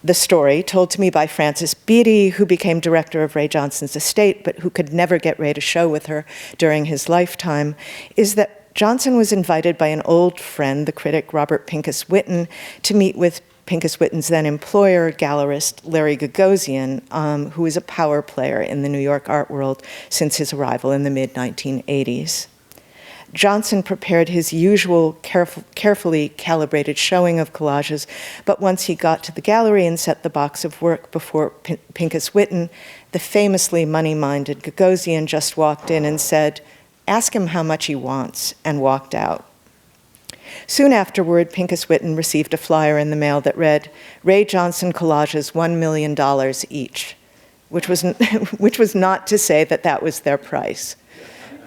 The story, told to me by Francis Beatty, who became director of Ray Johnson's estate, but who could never get Ray to show with her during his lifetime, is that Johnson was invited by an old friend, the critic Robert Pincus Witten, to meet with Pincus Witten's then employer, gallerist Larry Gagosian, who was a power player in the New York art world since his arrival in the mid-1980s. Johnson prepared his usual carefully calibrated showing of collages, but once he got to the gallery and set the box of work before Pincus Witten, the famously money-minded Gagosian just walked in and said, "Ask him how much he wants," and walked out. Soon afterward, Pincus Witten received a flyer in the mail that read, "Ray Johnson collages $1 million each," which was not to say that that was their price,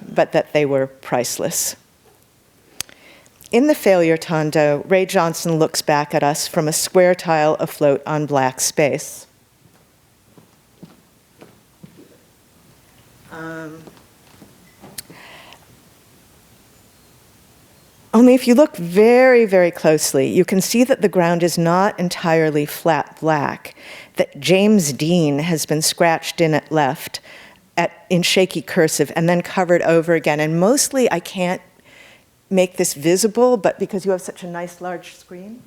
but that they were priceless. In the feuilleton, Ray Johnson looks back at us from a square tile afloat on black space. Only if you look very, very closely, you can see that the ground is not entirely flat black, that James Dean has been scratched in at left in shaky cursive and then covered over again. And mostly I can't make this visible, but because you have such a nice large screen,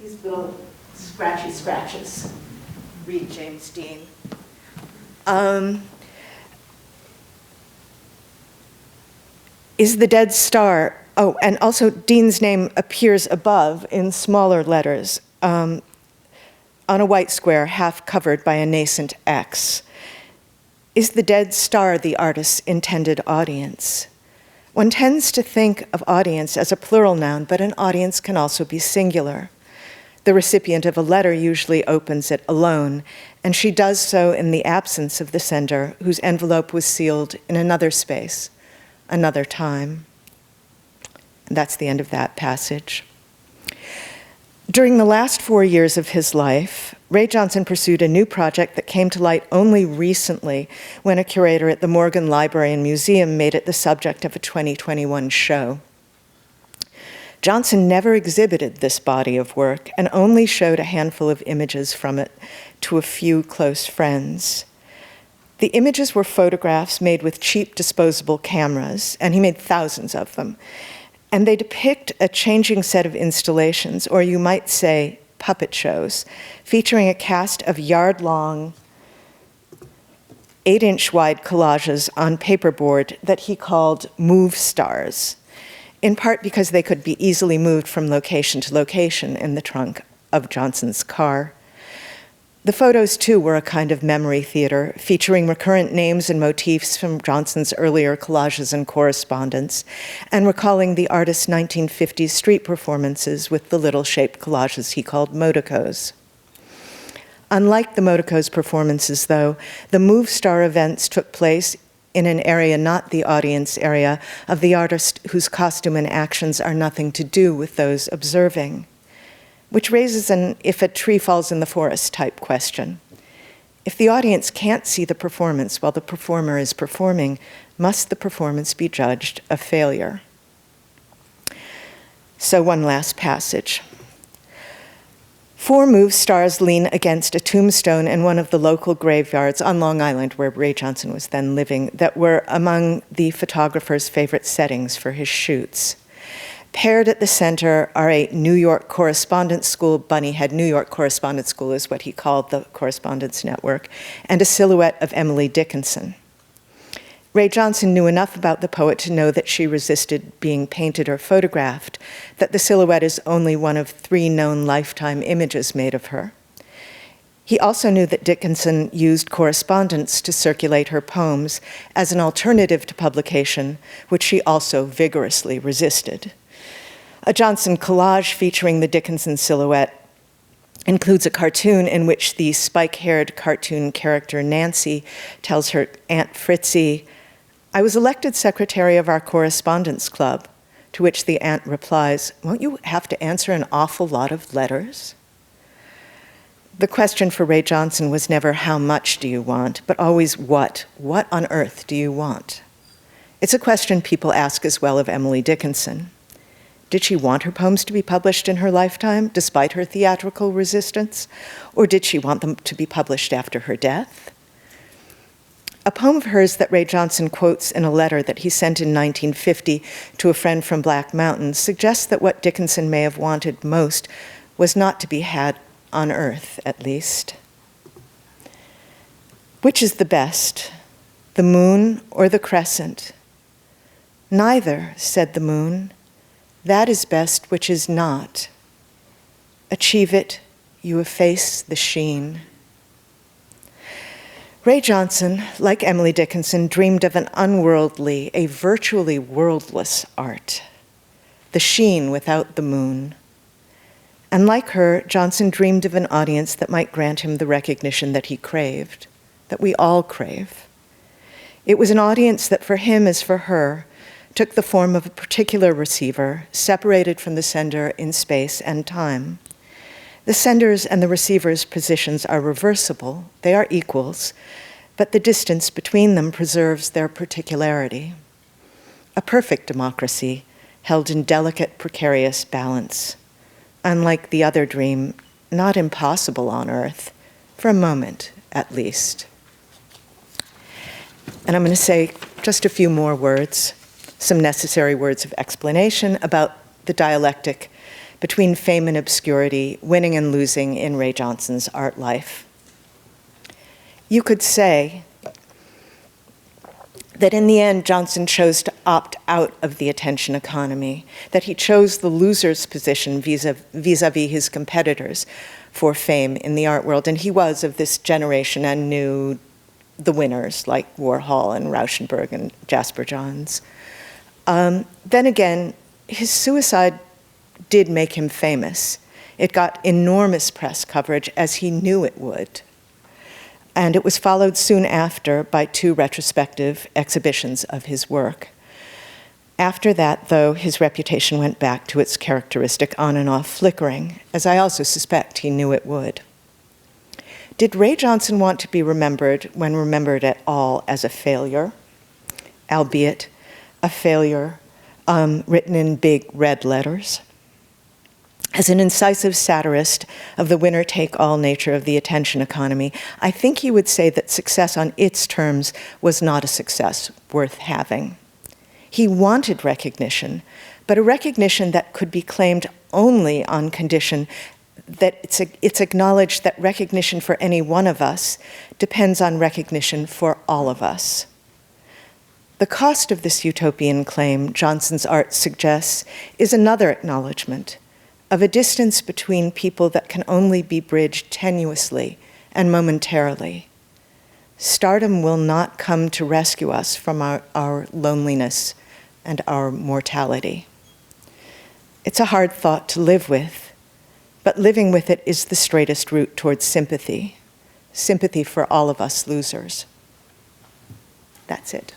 these little scratchy scratches read James Dean. Is the dead star, oh, and also Dean's name appears above in smaller letters on a white square half covered by a nascent X. Is the dead star the artist's intended audience? One tends to think of audience as a plural noun, but an audience can also be singular. The recipient of a letter usually opens it alone, and she does so in the absence of the sender, whose envelope was sealed in another space, another time. And that's the end of that passage. During the last 4 years of his life, Ray Johnson pursued a new project that came to light only recently when a curator at the Morgan Library and Museum made it the subject of a 2021 show. Johnson never exhibited this body of work and only showed a handful of images from it to a few close friends. The images were photographs made with cheap disposable cameras, and he made thousands of them. And they depict a changing set of installations, or you might say puppet shows, featuring a cast of yard-long, 8-inch wide collages on paperboard that he called move stars, in part because they could be easily moved from location to location in the trunk of Johnson's car. The photos, too, were a kind of memory theater, featuring recurrent names and motifs from Johnson's earlier collages and correspondence, and recalling the artist's 1950s street performances with the little-shaped collages he called modicos. Unlike the modicos performances, though, the Move Star events took place in an area not the audience area of the artist whose costume and actions are nothing to do with those observing, which raises an if a tree falls in the forest type question. If the audience can't see the performance while the performer is performing, must the performance be judged a failure? So one last passage. 4 move stars lean against a tombstone in one of the local graveyards on Long Island, where Ray Johnson was then living, that were among the photographer's favorite settings for his shoots. Paired at the center are a New York correspondence school, Bunnyhead New York Correspondence School is what he called the correspondence network, and a silhouette of Emily Dickinson. Ray Johnson knew enough about the poet to know that she resisted being painted or photographed, that the silhouette is only one of 3 known lifetime images made of her. He also knew that Dickinson used correspondence to circulate her poems as an alternative to publication, which she also vigorously resisted. A Johnson collage featuring the Dickinson silhouette includes a cartoon in which the spike-haired cartoon character Nancy tells her Aunt Fritzie, "I was elected secretary of our correspondence club," to which the aunt replies, "Won't you have to answer an awful lot of letters?" The question for Ray Johnson was never how much do you want, but always what. What on earth do you want? It's a question people ask as well of Emily Dickinson. Did she want her poems to be published in her lifetime, despite her theatrical resistance? Or did she want them to be published after her death? A poem of hers that Ray Johnson quotes in a letter that he sent in 1950 to a friend from Black Mountain suggests that what Dickinson may have wanted most was not to be had on earth, at least. Which is the best, the moon or the crescent? Neither, said the moon. That is best which is not. Achieve it, you efface the sheen. Ray Johnson, like Emily Dickinson, dreamed of an unworldly, a virtually worldless art, the sheen without the moon. And like her, Johnson dreamed of an audience that might grant him the recognition that he craved, that we all crave. It was an audience that for him as for her took the form of a particular receiver, separated from the sender in space and time. The sender's and the receiver's positions are reversible, they are equals, but the distance between them preserves their particularity. A perfect democracy held in delicate, precarious balance. Unlike the other dream, not impossible on earth, for a moment at least. And I'm going to say just a few more words, some necessary words of explanation about the dialectic between fame and obscurity, winning and losing in Ray Johnson's art life. You could say that in the end, Johnson chose to opt out of the attention economy, that he chose the loser's position vis-a-vis his competitors for fame in the art world, and he was of this generation and knew the winners like Warhol and Rauschenberg and Jasper Johns. Then again, his suicide did make him famous. It got enormous press coverage, as he knew it would. And it was followed soon after by 2 retrospective exhibitions of his work. After that, though, his reputation went back to its characteristic on and off flickering, as I also suspect he knew it would. Did Ray Johnson want to be remembered, when remembered at all, as a failure, albeit a failure written in big red letters? As an incisive satirist of the winner-take-all nature of the attention economy, I think he would say that success on its terms was not a success worth having. He wanted recognition, but a recognition that could be claimed only on condition that it's acknowledged that recognition for any one of us depends on recognition for all of us. The cost of this utopian claim, Johnson's art suggests, is another acknowledgement of a distance between people that can only be bridged tenuously and momentarily. Stardom will not come to rescue us from our loneliness and our mortality. It's a hard thought to live with, but living with it is the straightest route towards sympathy, sympathy for all of us losers. That's it.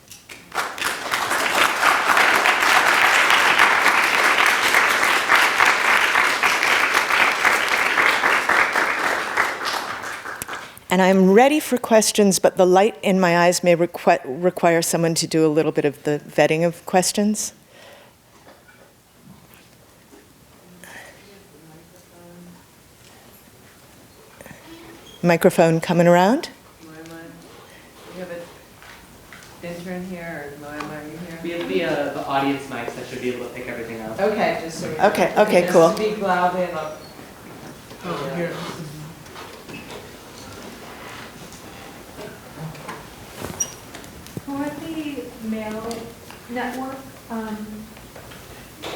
And I'm ready for questions, but the light in my eyes may require someone to do a little bit of the vetting of questions. Microphone coming around? We have an intern here, or are you here? We have the audience mics that should be able to pick everything up. Okay, just so we Okay, cool. Speak loudly and up. Oh, here. For the mail network,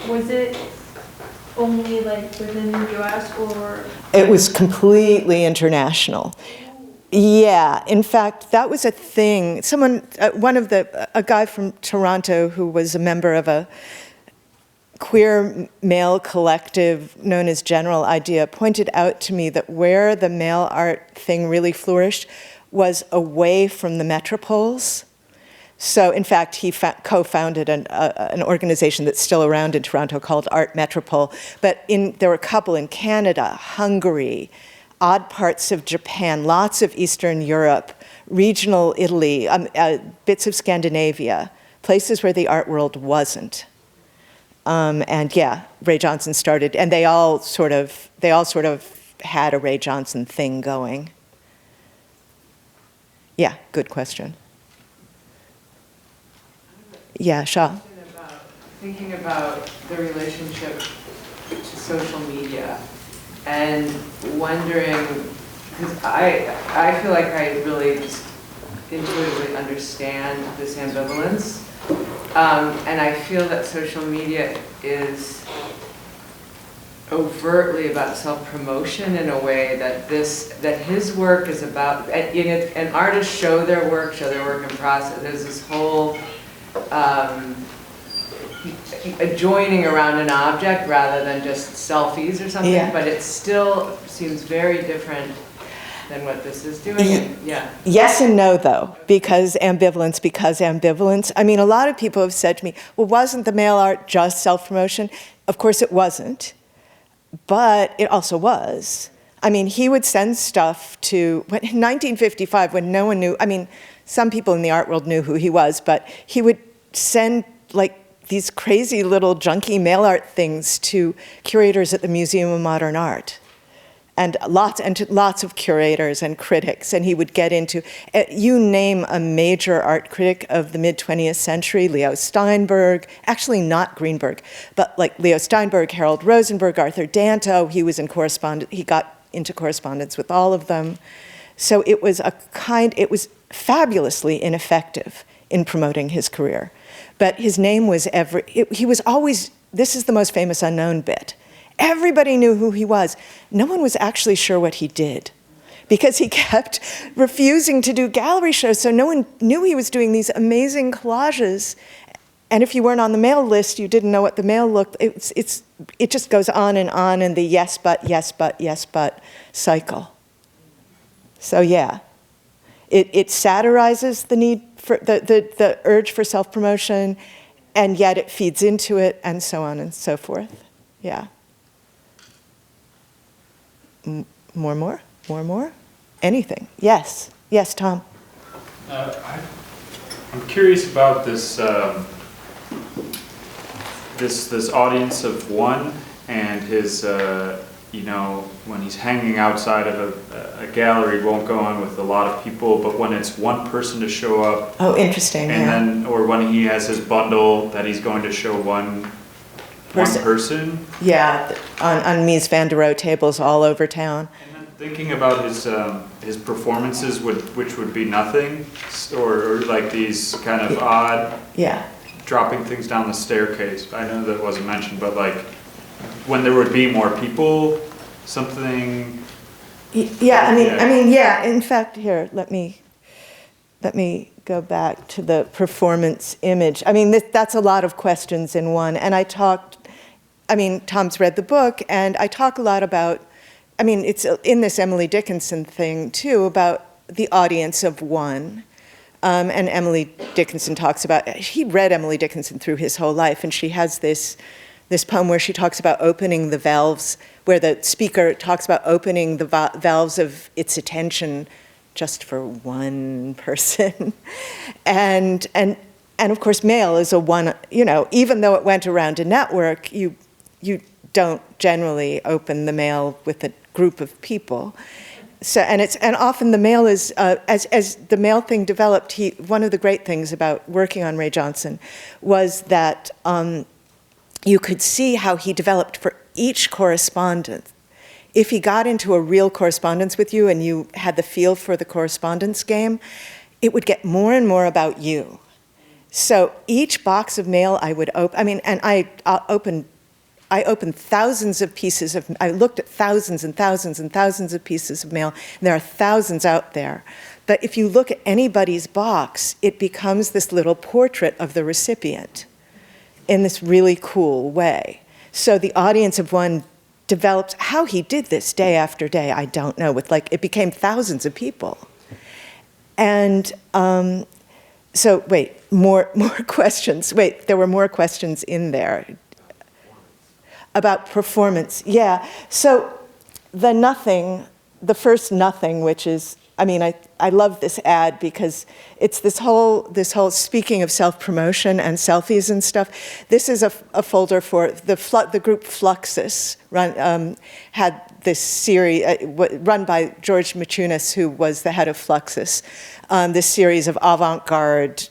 was it only like within the US or? It was completely international. Yeah, in fact, that was a thing. A guy from Toronto who was a member of a queer male collective known as General Idea pointed out to me that where the mail art thing really flourished was away from the metropoles. So, in fact, he co-founded an organization that's still around in Toronto called Art Metropole. But there were a couple in Canada, Hungary, odd parts of Japan, lots of Eastern Europe, regional Italy, bits of Scandinavia, places where the art world wasn't. And yeah, Ray Johnson started, and they all sort of had a Ray Johnson thing going. Yeah, good question. Yeah, Shah. Thinking about the relationship to social media and wondering, because I feel like I really just intuitively understand this ambivalence. And I feel that social media is overtly about self-promotion in a way that his work is about, and artists show their work in process. There's this whole joining around an object rather than just selfies or something, Yeah. but it still seems very different than what this is doing. Yeah. Yes and no, though, because ambivalence. I mean, a lot of people have said to me, well, wasn't the mail art just self-promotion? Of course it wasn't, but it also was. I mean, he would send stuff in 1955 when no one knew, I mean, some people in the art world knew who he was, but he would send like these crazy little junky mail art things to curators at the Museum of Modern Art. And lots of curators and critics, and he would get into, you name a major art critic of the mid-20th century, Leo Steinberg, actually not Greenberg, but like Leo Steinberg, Harold Rosenberg, Arthur Danto, he got into correspondence with all of them. So it was fabulously ineffective in promoting his career. But his name was he was always, this is the most famous unknown bit. Everybody knew who he was. No one was actually sure what he did because he kept refusing to do gallery shows, so no one knew he was doing these amazing collages. And if you weren't on the mail list, you didn't know what the mail looked. It just goes on in the yes, but cycle. So yeah, it satirizes the need for the urge for self-promotion, and yet it feeds into it, and so on and so forth. Yeah. More? Anything? Yes, Tom. I'm curious about this this audience of one and his when he's hanging outside of a gallery, won't go on with a lot of people, but when it's one person to show up. Oh, interesting. And yeah. then, or when he has his bundle that he's going to show one person. Yeah, on Mies van der Rohe tables all over town. And then thinking about his performances, which would be nothing, or like these kind of odd, dropping things down the staircase. I know that wasn't mentioned, but like when there would be more people, something. Yeah, I mean, in fact, here, let me go back to the performance image. I mean, that's a lot of questions in one. And Tom's read the book, and I talk a lot about, it's in this Emily Dickinson thing, too, about the audience of one. And Emily Dickinson talks about, he read Emily Dickinson through his whole life, and she has this poem where she talks about opening the valves, where the speaker talks about opening the valves of its attention just for one person. And of course, mail is a one, even though it went around a network, you don't generally open the mail with a group of people. So, and often the mail is, as the mail thing developed, one of the great things about working on Ray Johnson was that you could see how he developed for each correspondent. If he got into a real correspondence with you and you had the feel for the correspondence game, it would get more and more about you. So each box of mail I would open, and I opened I opened thousands of pieces of, I looked at thousands and thousands and thousands of pieces of mail, and there are thousands out there. But if you look at anybody's box, it becomes this little portrait of the recipient in this really cool way. So the audience of one developed, how he did this day after day, I don't know, with like, it became thousands of people. And so, wait, more questions. Wait, there were more questions in there about performance. Yeah, so the first nothing, which is, I mean, I love this ad because it's this whole speaking of self-promotion and selfies and stuff. This is a folder for the group Fluxus, had this series run by George Machunas, who was the head of Fluxus, this series of avant-garde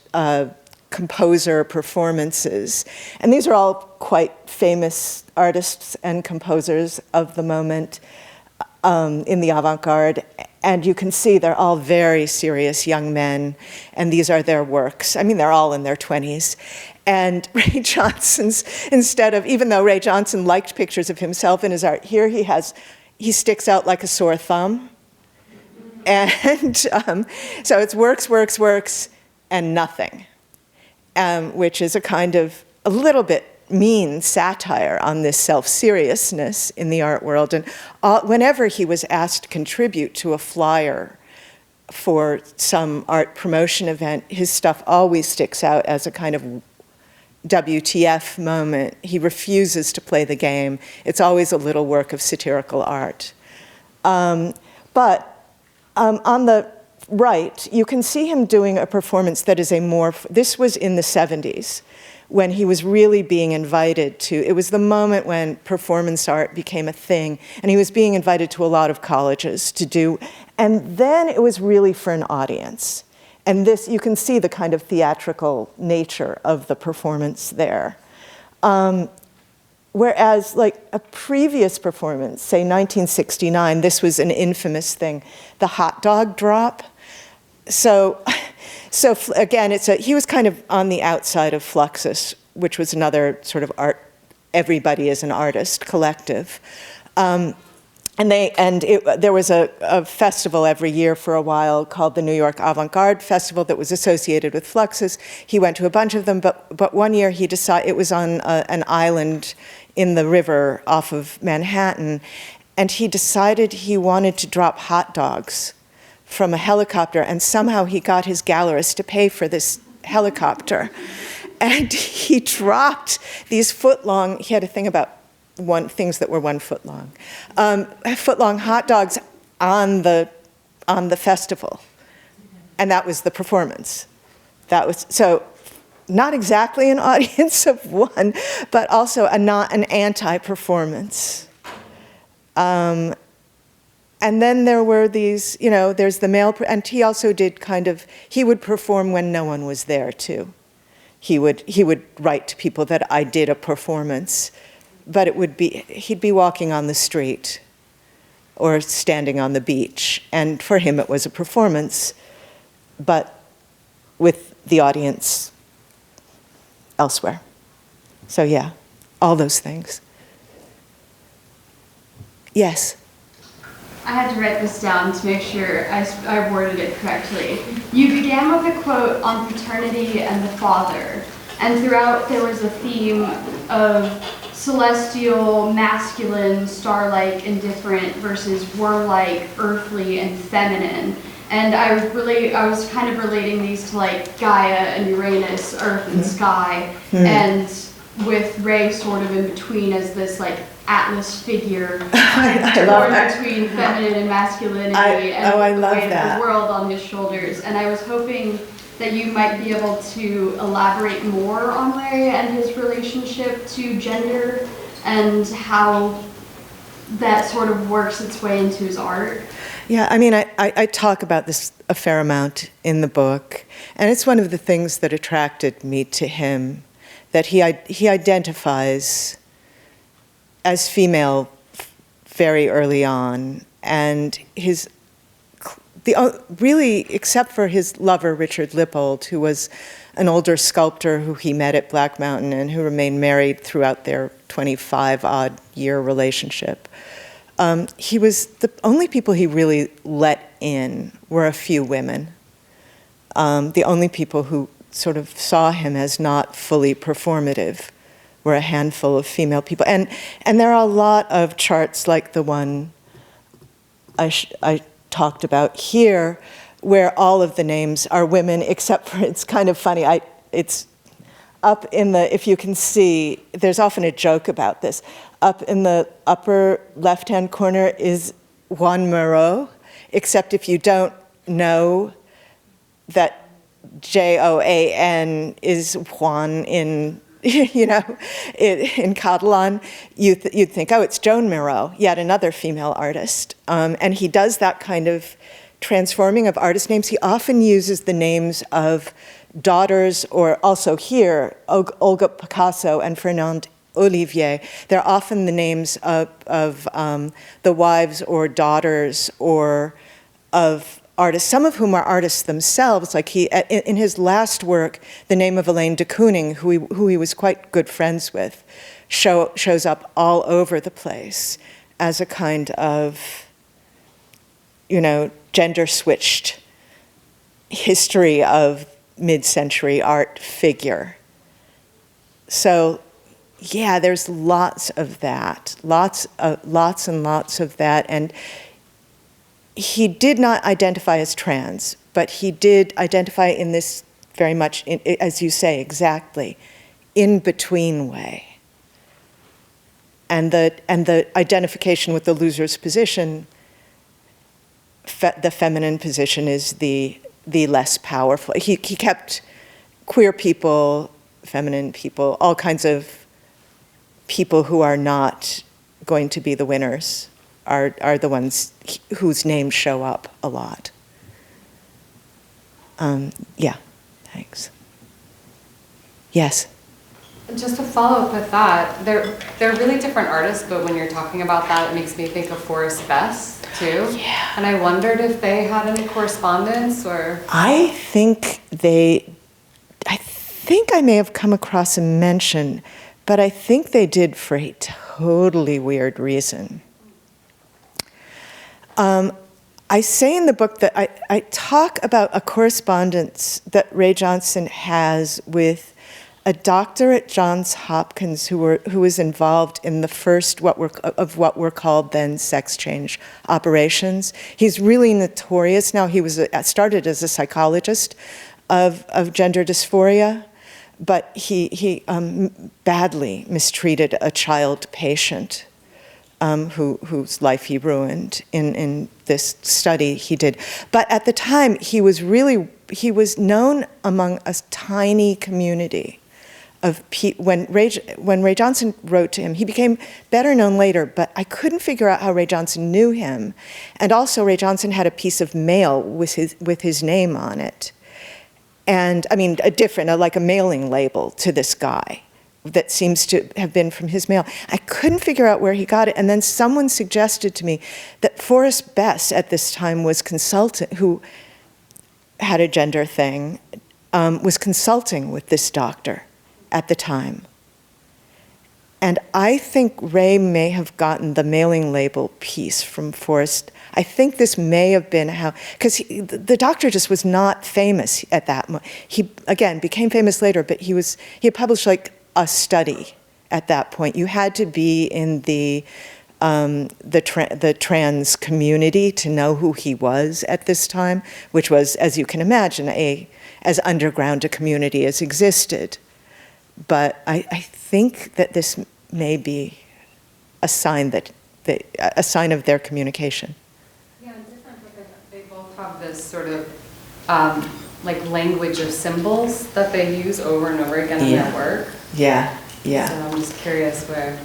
composer performances. And these are all quite famous artists and composers of the moment in the avant-garde. And you can see they're all very serious young men, and these are their works. I mean, they're all in their 20s. And Ray Johnson's, instead of, even though Ray Johnson liked pictures of himself in his art, here he sticks out like a sore thumb. And so it's works, and nothing, which is a kind of, a little bit mean satire on this self-seriousness in the art world. And whenever he was asked to contribute to a flyer for some art promotion event, his stuff always sticks out as a kind of WTF moment. He refuses to play the game. It's always a little work of satirical art. But on the right, you can see him doing a performance that is this was in the 70s, when he was really being invited to, it was the moment when performance art became a thing, and he was being invited to a lot of colleges to do, and then it was really for an audience. And this, you can see the kind of theatrical nature of the performance there. Whereas like a previous performance, say 1969, this was an infamous thing, the hot dog drop. So again, he was kind of on the outside of Fluxus, which was another sort of art, everybody is an artist collective. There was a festival every year for a while called the New York Avant-Garde Festival that was associated with Fluxus. He went to a bunch of them, but one year he decided, it was on an island in the river off of Manhattan, and he decided he wanted to drop hot dogs from a helicopter, and somehow he got his gallerist to pay for this helicopter. And he dropped these foot-long, he had a thing about things that were 1 foot long, foot-long hot dogs on the festival. And that was the performance. That was, so not exactly an audience of one, but also an anti-performance. And then there were these, there's the male, and he also did he would perform when no one was there too. He would write to people that I did a performance, but he'd be walking on the street or standing on the beach, and for him it was a performance, but with the audience elsewhere. So yeah, all those things. Yes? I had to write this down to make sure I worded it correctly. You began with a quote on paternity and the father, and throughout there was a theme of celestial, masculine, star-like, indifferent versus worm-like, earthly, and feminine. And I was kind of relating these to like Gaia and Uranus, Earth and sky, and with Ray sort of in between as this like Atlas figure torn between feminine and masculinity, I love that. The world on his shoulders. And I was hoping that you might be able to elaborate more on Ray and his relationship to gender and how that sort of works its way into his art. Yeah, I mean, I talk about this a fair amount in the book, and it's one of the things that attracted me to him, that he identifies as female very early on, and his really, except for his lover, Richard Lippold, who was an older sculptor who he met at Black Mountain and who remained married throughout their 25-odd-year relationship. The only people he really let in were a few women. The only people who sort of saw him as not fully performative were a handful of female people. And there are a lot of charts like the one I talked about here, where all of the names are women, except for, it's kind of funny, it's up in the, if you can see, there's often a joke about this. Up in the upper left-hand corner is Juan Moreau, except if you don't know that J-O-A-N is Juan in, in Catalan, you'd think, oh, it's Joan Moreau, yet another female artist. And he does that kind of transforming of artist names. He often uses the names of daughters, or also here, Olga Picasso and Fernand Olivier. They're often the names of the wives or daughters or of artists, some of whom are artists themselves. Like in his last work, the name of Elaine de Kooning, who he was quite good friends with, shows up all over the place as a kind of, gender-switched history of mid-century art figure. So, yeah, there's lots of that, lots and lots of that. And he did not identify as trans, but he did identify in this very much, as you say, exactly, in-between way. And the identification with the loser's position, the feminine position, is the less powerful. He kept queer people, feminine people, all kinds of people who are not going to be the winners are the ones whose names show up a lot. Yeah, thanks. Yes? Just to follow up with that, they're really different artists, but when you're talking about that, it makes me think of Forrest Best, too. Yeah. And I wondered if they had any correspondence, or... I think I may have come across a mention, but I think they did for a totally weird reason. I say in the book that I talk about a correspondence that Ray Johnson has with a doctor at Johns Hopkins who was involved in the first what were called then sex change operations. He's really notorious now. He was started as a psychologist of gender dysphoria, but he badly mistreated a child patient whose life he ruined in this study he did. But at the time, he was known among a tiny community of people. When Ray Johnson wrote to him, he became better known later, but I couldn't figure out how Ray Johnson knew him. And also, Ray Johnson had a piece of mail with his name on it. And, I mean, like a mailing label to this guy that seems to have been from his mail. I couldn't figure out where he got it. And then someone suggested to me that Forrest Best at this time was who had a gender thing, was consulting with this doctor at the time. And I think Ray may have gotten the mailing label piece from Forrest. I think this may have been how, because the doctor just was not famous at that moment. He, again, became famous later, but he had published like a study at that point. You had to be in the trans community to know who he was at this time, which was, as you can imagine, as underground a community as existed. But I think that this may be a sign of their communication. Yeah, different because they both have this sort of like language of symbols that they use over and over again in their work. Yeah. So I'm just curious where.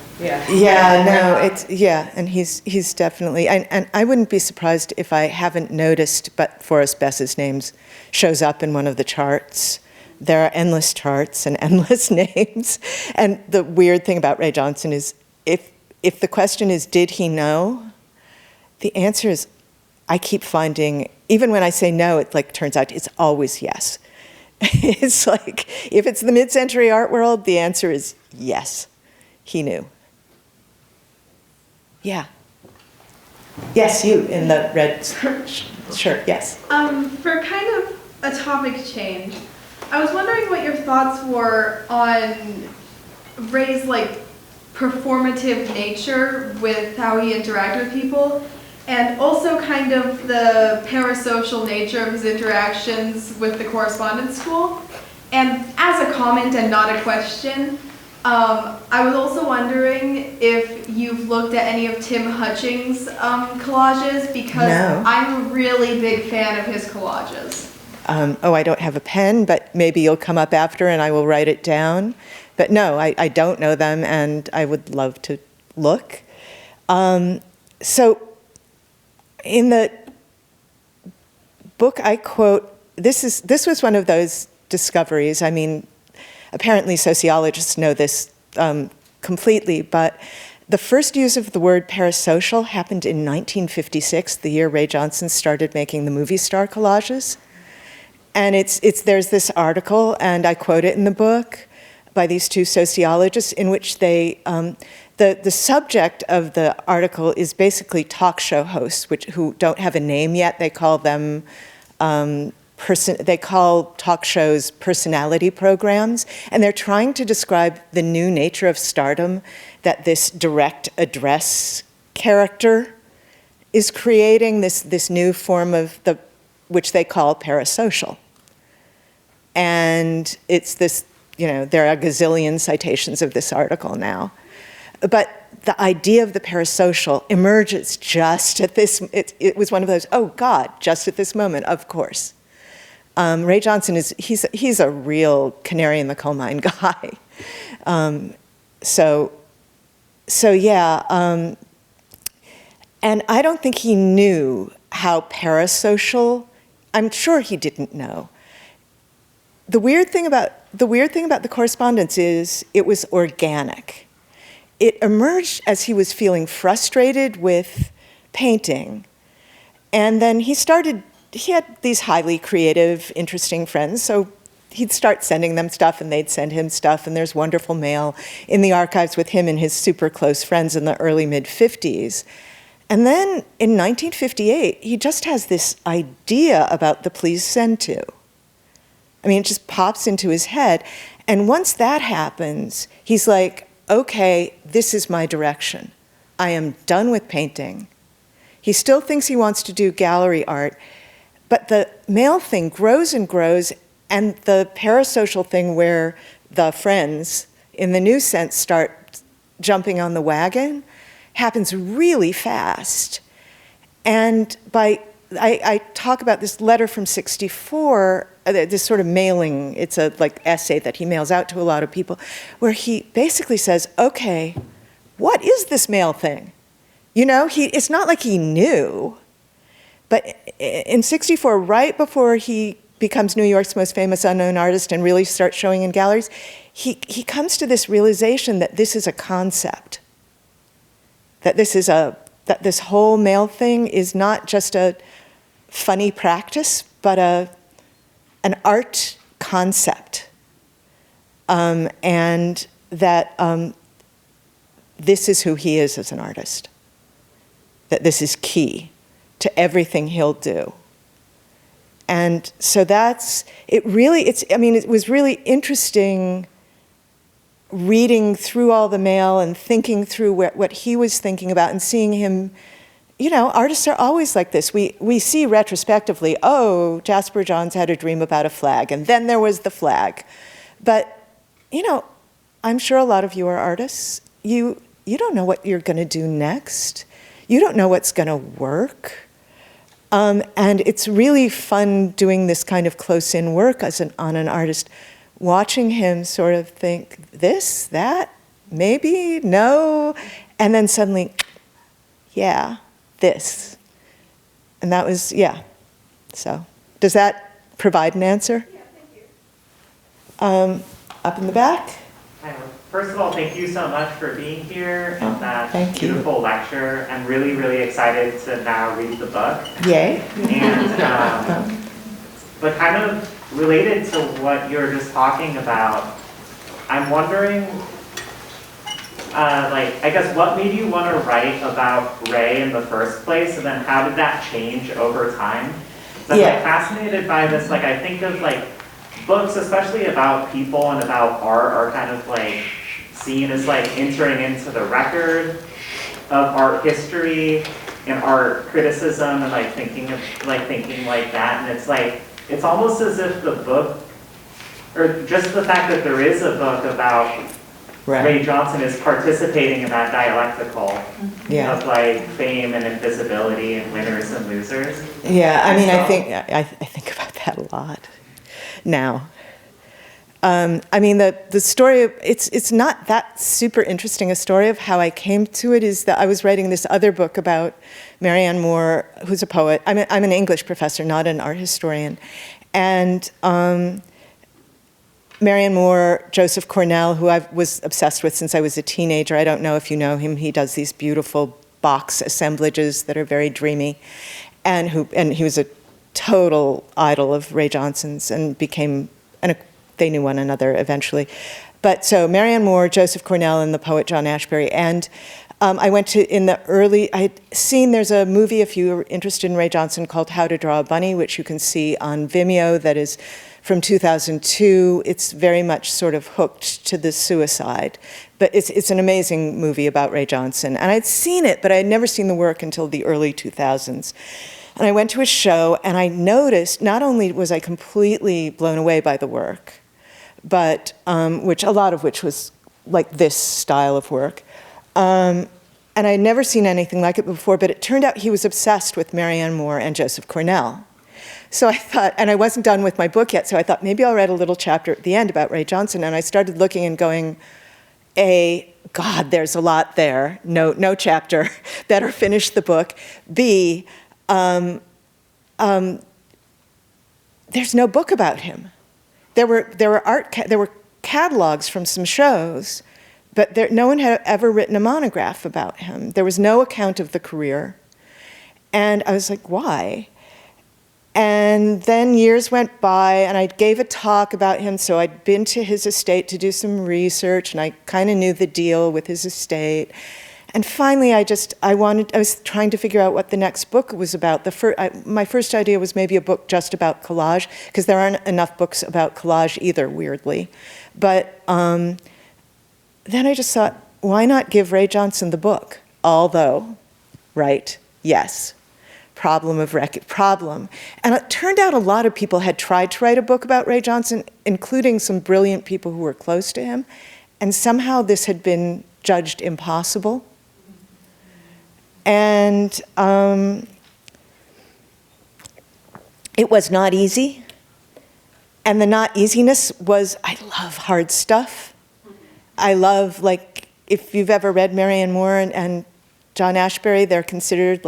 And he's definitely, and I wouldn't be surprised if I haven't noticed, but Forrest Best's names shows up in one of the charts. There are endless charts and endless names. And the weird thing about Ray Johnson is if the question is, did he know? The answer is, I keep finding even when I say no, it like turns out it's always yes. It's like, if it's the mid-century art world, the answer is yes. He knew. Yeah. Yes, you in the red shirt, yes. For kind of a topic change, I was wondering what your thoughts were on Ray's like performative nature with how he interacted with people, and also kind of the parasocial nature of his interactions with the correspondence school. And as a comment and not a question, I was also wondering if you've looked at any of Tim Hutchings' collages, because No. I'm a really big fan of his collages. I don't have a pen, but maybe you'll come up after and I will write it down. But no, I don't know them, and I would love to look. So in the book I quote, this was one of those discoveries. I mean, apparently sociologists know this completely, but the first use of the word parasocial happened in 1956, the year Ray Johnson started making the movie star collages. And there's this article, and I quote it in the book, by these two sociologists, in which they, the subject of the article is basically talk show hosts, who don't have a name yet. They call them, they call talk shows personality programs, and they're trying to describe the new nature of stardom that this direct address character is creating, this new form of which they call parasocial. And it's this, there are a gazillion citations of this article now. But the idea of the parasocial emerges just at this, it was one of those, oh God, just at this moment, of course. Ray Johnson he's a real canary in the coal mine guy. So yeah, and I don't think he knew how parasocial, I'm sure he didn't know. The weird thing about the correspondence is it was organic. It emerged as he was feeling frustrated with painting. And then he had these highly creative, interesting friends, so he'd start sending them stuff and they'd send him stuff, and there's wonderful mail in the archives with him and his super close friends in the early mid-50s. And then in 1958, he just has this idea about the please send to. I mean, it just pops into his head. And once that happens, he's like, okay, this is my direction. I am done with painting. He still thinks he wants to do gallery art, but the mail thing grows and grows, and the parasocial thing where the friends, in the new sense, start jumping on the wagon, happens really fast. And I talk about this letter from '64, this sort of mailing, it's a essay that he mails out to a lot of people, where he basically says, okay, what is this mail thing? It's not like he knew, but in '64, right before he becomes New York's most famous unknown artist and really starts showing in galleries, he comes to this realization that this is a concept, that this whole mail thing is not just a funny practice, but an art concept, and that this is who he is as an artist, that this is key to everything he'll do. And so it was really interesting reading through all the mail and thinking through what he was thinking about and seeing him. Artists are always like this. We see retrospectively, oh, Jasper Johns had a dream about a flag, and then there was the flag. But, I'm sure a lot of you are artists. You don't know what you're going to do next. You don't know what's going to work. And it's really fun doing this kind of close-in work on an artist, watching him sort of think, this, that, maybe, no, and then suddenly, yeah, this. And that was, yeah. So, does that provide an answer? Yeah, thank you. Up in the back? I have first of all, thank you so much for being here and that thank you. beautiful lecture. I'm really, really excited to now read the book. Yay. And, but kind of related to what you were just talking about, I'm wondering, I guess what made you want to write about Ray in the first place, and then how did that change over time? So I'm fascinated by this, I think of books, especially about people and about art, are kind of seen as entering into the record of art history and art criticism and thinking like that. And it's almost as if the book, or just the fact that there is a book about Ray Johnson is participating in that dialectical of fame and invisibility and winners and losers. Yeah, I mean, I think about that a lot now. I mean, the story of, it's not that super interesting. A story of how I came to it is that I was writing this other book about Marianne Moore, who's a poet. I'm an English professor, not an art historian. And Marianne Moore, Joseph Cornell, who I was obsessed with since I was a teenager. I don't know if you know him. He does these beautiful box assemblages that are very dreamy. And he was a total idol of Ray Johnson's and they knew one another eventually. But so Marianne Moore, Joseph Cornell, and the poet John Ashbery. And I went to, I had seen, there's a movie, if you are interested in Ray Johnson, called How to Draw a Bunny, which you can see on Vimeo, that is from 2002. It's very much sort of hooked to the suicide. But it's an amazing movie about Ray Johnson. And I'd seen it, but I had never seen the work until the early 2000s. And I went to a show, and I noticed, not only was I completely blown away by the work, but a lot of which was like this style of work. And I'd never seen anything like it before, but it turned out he was obsessed with Marianne Moore and Joseph Cornell. So I thought, and I wasn't done with my book yet, so I thought maybe I'll write a little chapter at the end about Ray Johnson. And I started looking and going, God, there's a lot there. No chapter. Better finish the book. B, there's no book about him. There were catalogs from some shows, but no one had ever written a monograph about him. There was no account of the career. And I was like, why? And then years went by, and I gave a talk about him, so I'd been to his estate to do some research, and I kind of knew the deal with his estate. And finally, I was trying to figure out what the next book was about. My first idea was maybe a book just about collage, because there aren't enough books about collage either, weirdly. But then I just thought, why not give Ray Johnson the book? Although, right, yes, problem. And it turned out a lot of people had tried to write a book about Ray Johnson, including some brilliant people who were close to him, and somehow this had been judged impossible. And it was not easy. And the not easiness was, I love hard stuff. I love, if you've ever read Marianne Moore and John Ashbery, they're considered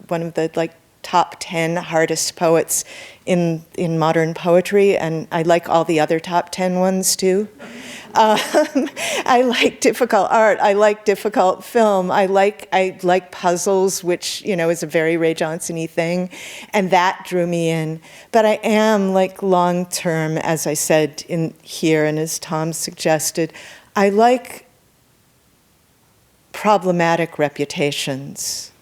one of the top 10 hardest poets in modern poetry, and I like all the other top 10 ones too. I like difficult art. I like difficult film. I like puzzles, which is a very Ray Johnson-y thing, and that drew me in. But I am long term, as I said in here, and as Tom suggested, I like problematic reputations.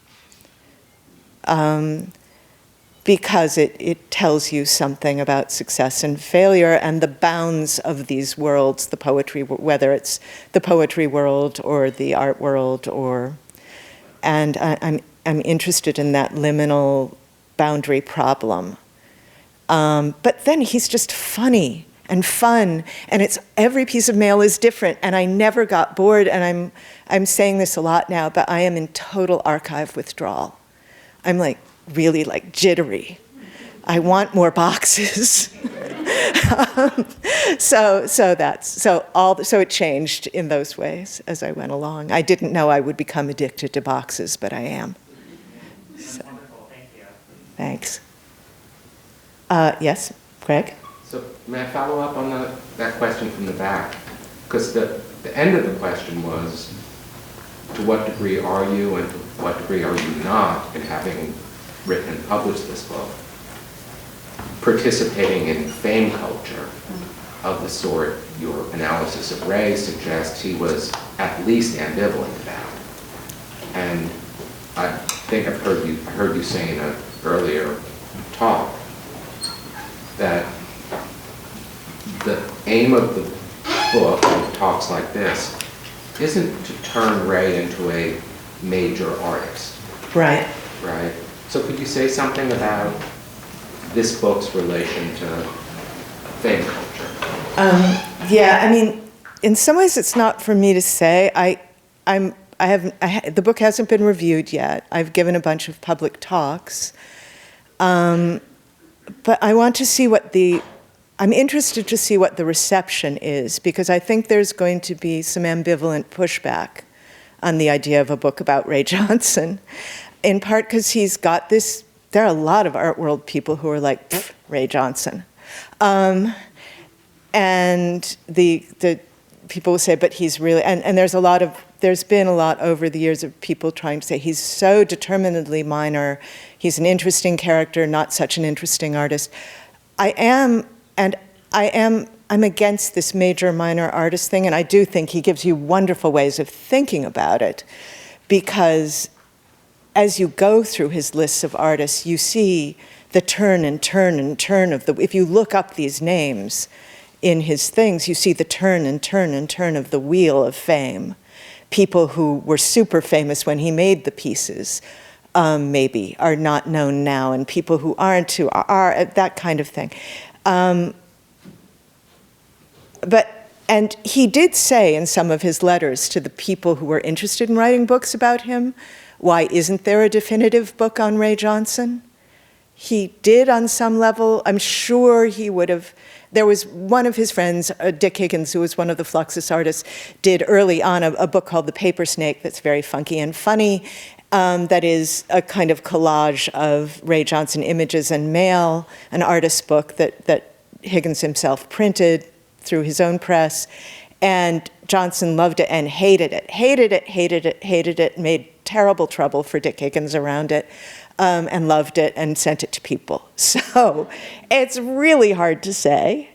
Because it tells you something about success and failure and the bounds of these worlds, the poetry, whether it's the poetry world or the art world, and I'm interested in that liminal boundary problem. But then he's just funny and fun, and every piece of mail is different, and I never got bored, and I'm saying this a lot now, but I am in total archive withdrawal. I'm really jittery. I want more boxes. So it changed in those ways as I went along. I didn't know I would become addicted to boxes, but I am. That's wonderful, thank you. Thanks. Yes, Greg? So may I follow up on that question from the back? Because the the end of the question was, to what degree are you and to what degree are you not, in having written and published this book, participating in fame culture of the sort your analysis of Ray suggests he was at least ambivalent about. And I think I heard you say in an earlier talk that the aim of the book, and talks like this, isn't to turn Ray into a major artist. Right. Right? So could you say something about this book's relation to fame culture? Yeah, I mean, in some ways it's not for me to say. The book hasn't been reviewed yet. I've given a bunch of public talks. But I want to see I'm interested to see what the reception is, because I think there's going to be some ambivalent pushback on the idea of a book about Ray Johnson, in part because he's got this, there are a lot of art world people who are like, Ray Johnson. And the people will say, but he's really, and there's been a lot over the years of people trying to say he's so determinedly minor, he's an interesting character, not such an interesting artist. I'm against this major minor artist thing, and I do think he gives you wonderful ways of thinking about it, because as you go through his lists of artists, you see the turn and turn and turn of if you look up these names in his things, you see the turn and turn and turn of the wheel of fame. People who were super famous when he made the pieces, maybe, are not known now, and people who aren't, who are, that kind of thing. And he did say in some of his letters to the people who were interested in writing books about him, why isn't there a definitive book on Ray Johnson? He did on some level. I'm sure he would have. There was one of his friends, Dick Higgins, who was one of the Fluxus artists, did early on a book called The Paper Snake that's very funky and funny, that is a kind of collage of Ray Johnson images and mail, an artist's book that Higgins himself printed through his own press. And Johnson loved it and hated it, made terrible trouble for Dick Higgins around it, and loved it and sent it to people. So it's really hard to say.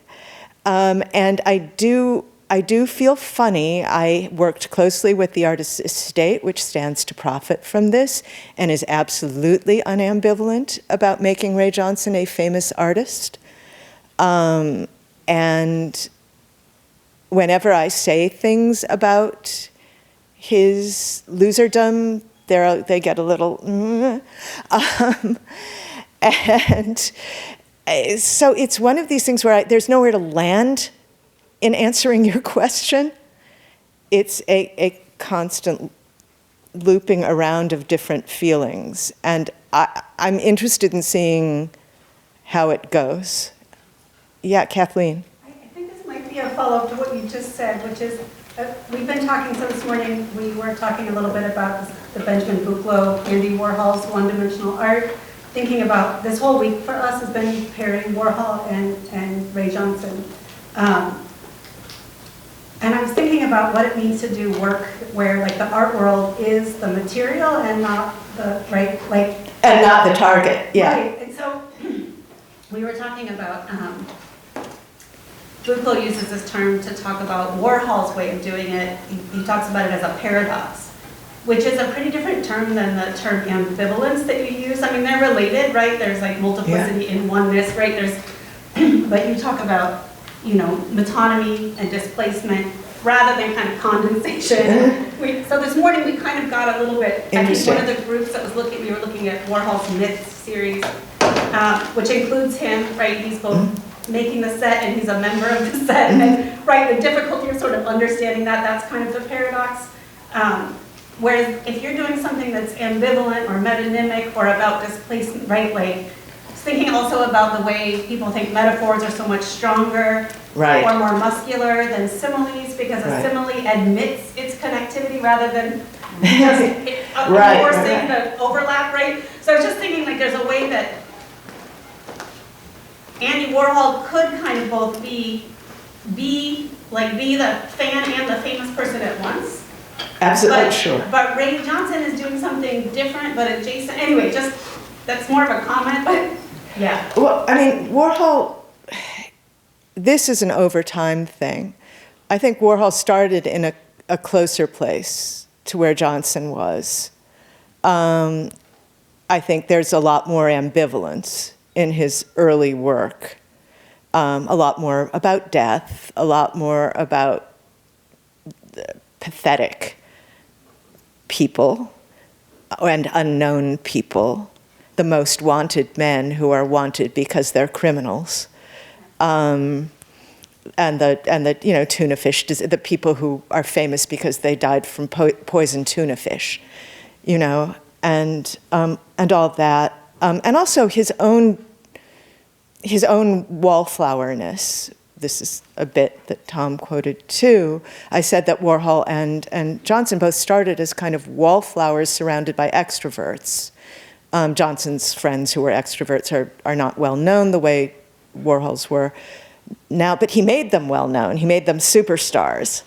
And I do feel funny. I worked closely with the artist's estate, which stands to profit from this, and is absolutely unambivalent about making Ray Johnson a famous artist. And whenever I say things about his loserdom, they get a little, and so it's one of these things where there's nowhere to land in answering your question. It's a constant looping around of different feelings, and I'm interested in seeing how it goes. Yeah, Kathleen. I think this might be a follow-up to what you just said, which is, we've been talking, so this morning we were talking a little bit about the Benjamin Buchloh, Andy Warhol's one-dimensional art. Thinking about this whole week for us has been pairing Warhol and Ray Johnson. And I was thinking about what it means to do work where like the art world is the material and not the, right, like. And not the target, yeah. Right, and so we were talking about, Buchloh uses this term to talk about Warhol's way of doing it. He talks about it as a paradox, which is a pretty different term than the term ambivalence that you use. I mean, they're related, right? There's like multiplicity in oneness, right? But you talk about, metonymy and displacement rather than kind of condensation. So this morning we kind of got a little bit, I think one of the groups that was we were looking at Warhol's Myths series, which includes him, right? He's both making the set and he's a member of the set, and right, the difficulty of sort of understanding that's kind of the paradox. Whereas if you're doing something that's ambivalent or metonymic or about displacement, right, like thinking also about the way people think metaphors are so much stronger or more muscular than similes, because a simile admits its connectivity rather than just enforcing the overlap, right? So I was just thinking like there's a way that Andy Warhol could kind of both be like be the fan and the famous person at once. Absolutely, But- sure. But Ray Johnson is doing something different, but adjacent, anyway, just, that's more of a comment, but, yeah. Well, I mean, Warhol, this is an overtime thing. I think Warhol started in a closer place to where Johnson was. I think there's a lot more ambivalence in his early work, a lot more about death, a lot more about pathetic people and unknown people, the most wanted men who are wanted because they're criminals, and the tuna fish, the people who are famous because they died from poisoned tuna fish, and all that, and also his own wallflowerness. This is a bit that Tom quoted too. I said that Warhol and Johnson both started as kind of wallflowers surrounded by extroverts. Johnson's friends who were extroverts are not well known the way Warhol's were now, but he made them well known. He made them superstars.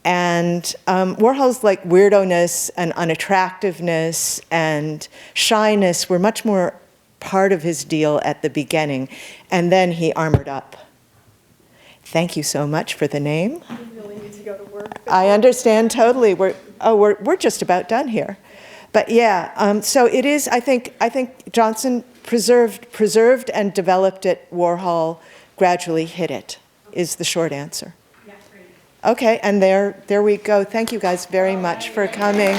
And Warhol's like weirdo-ness and unattractiveness and shyness were much more part of his deal at the beginning. And then he armored up. Thank you so much for the name. I really need to go to work. I understand totally. We're just about done here. But yeah, so it is, I think Johnson preserved and developed it. Warhol gradually hit it, is the short answer. Okay, and there we go. Thank you guys very much for coming.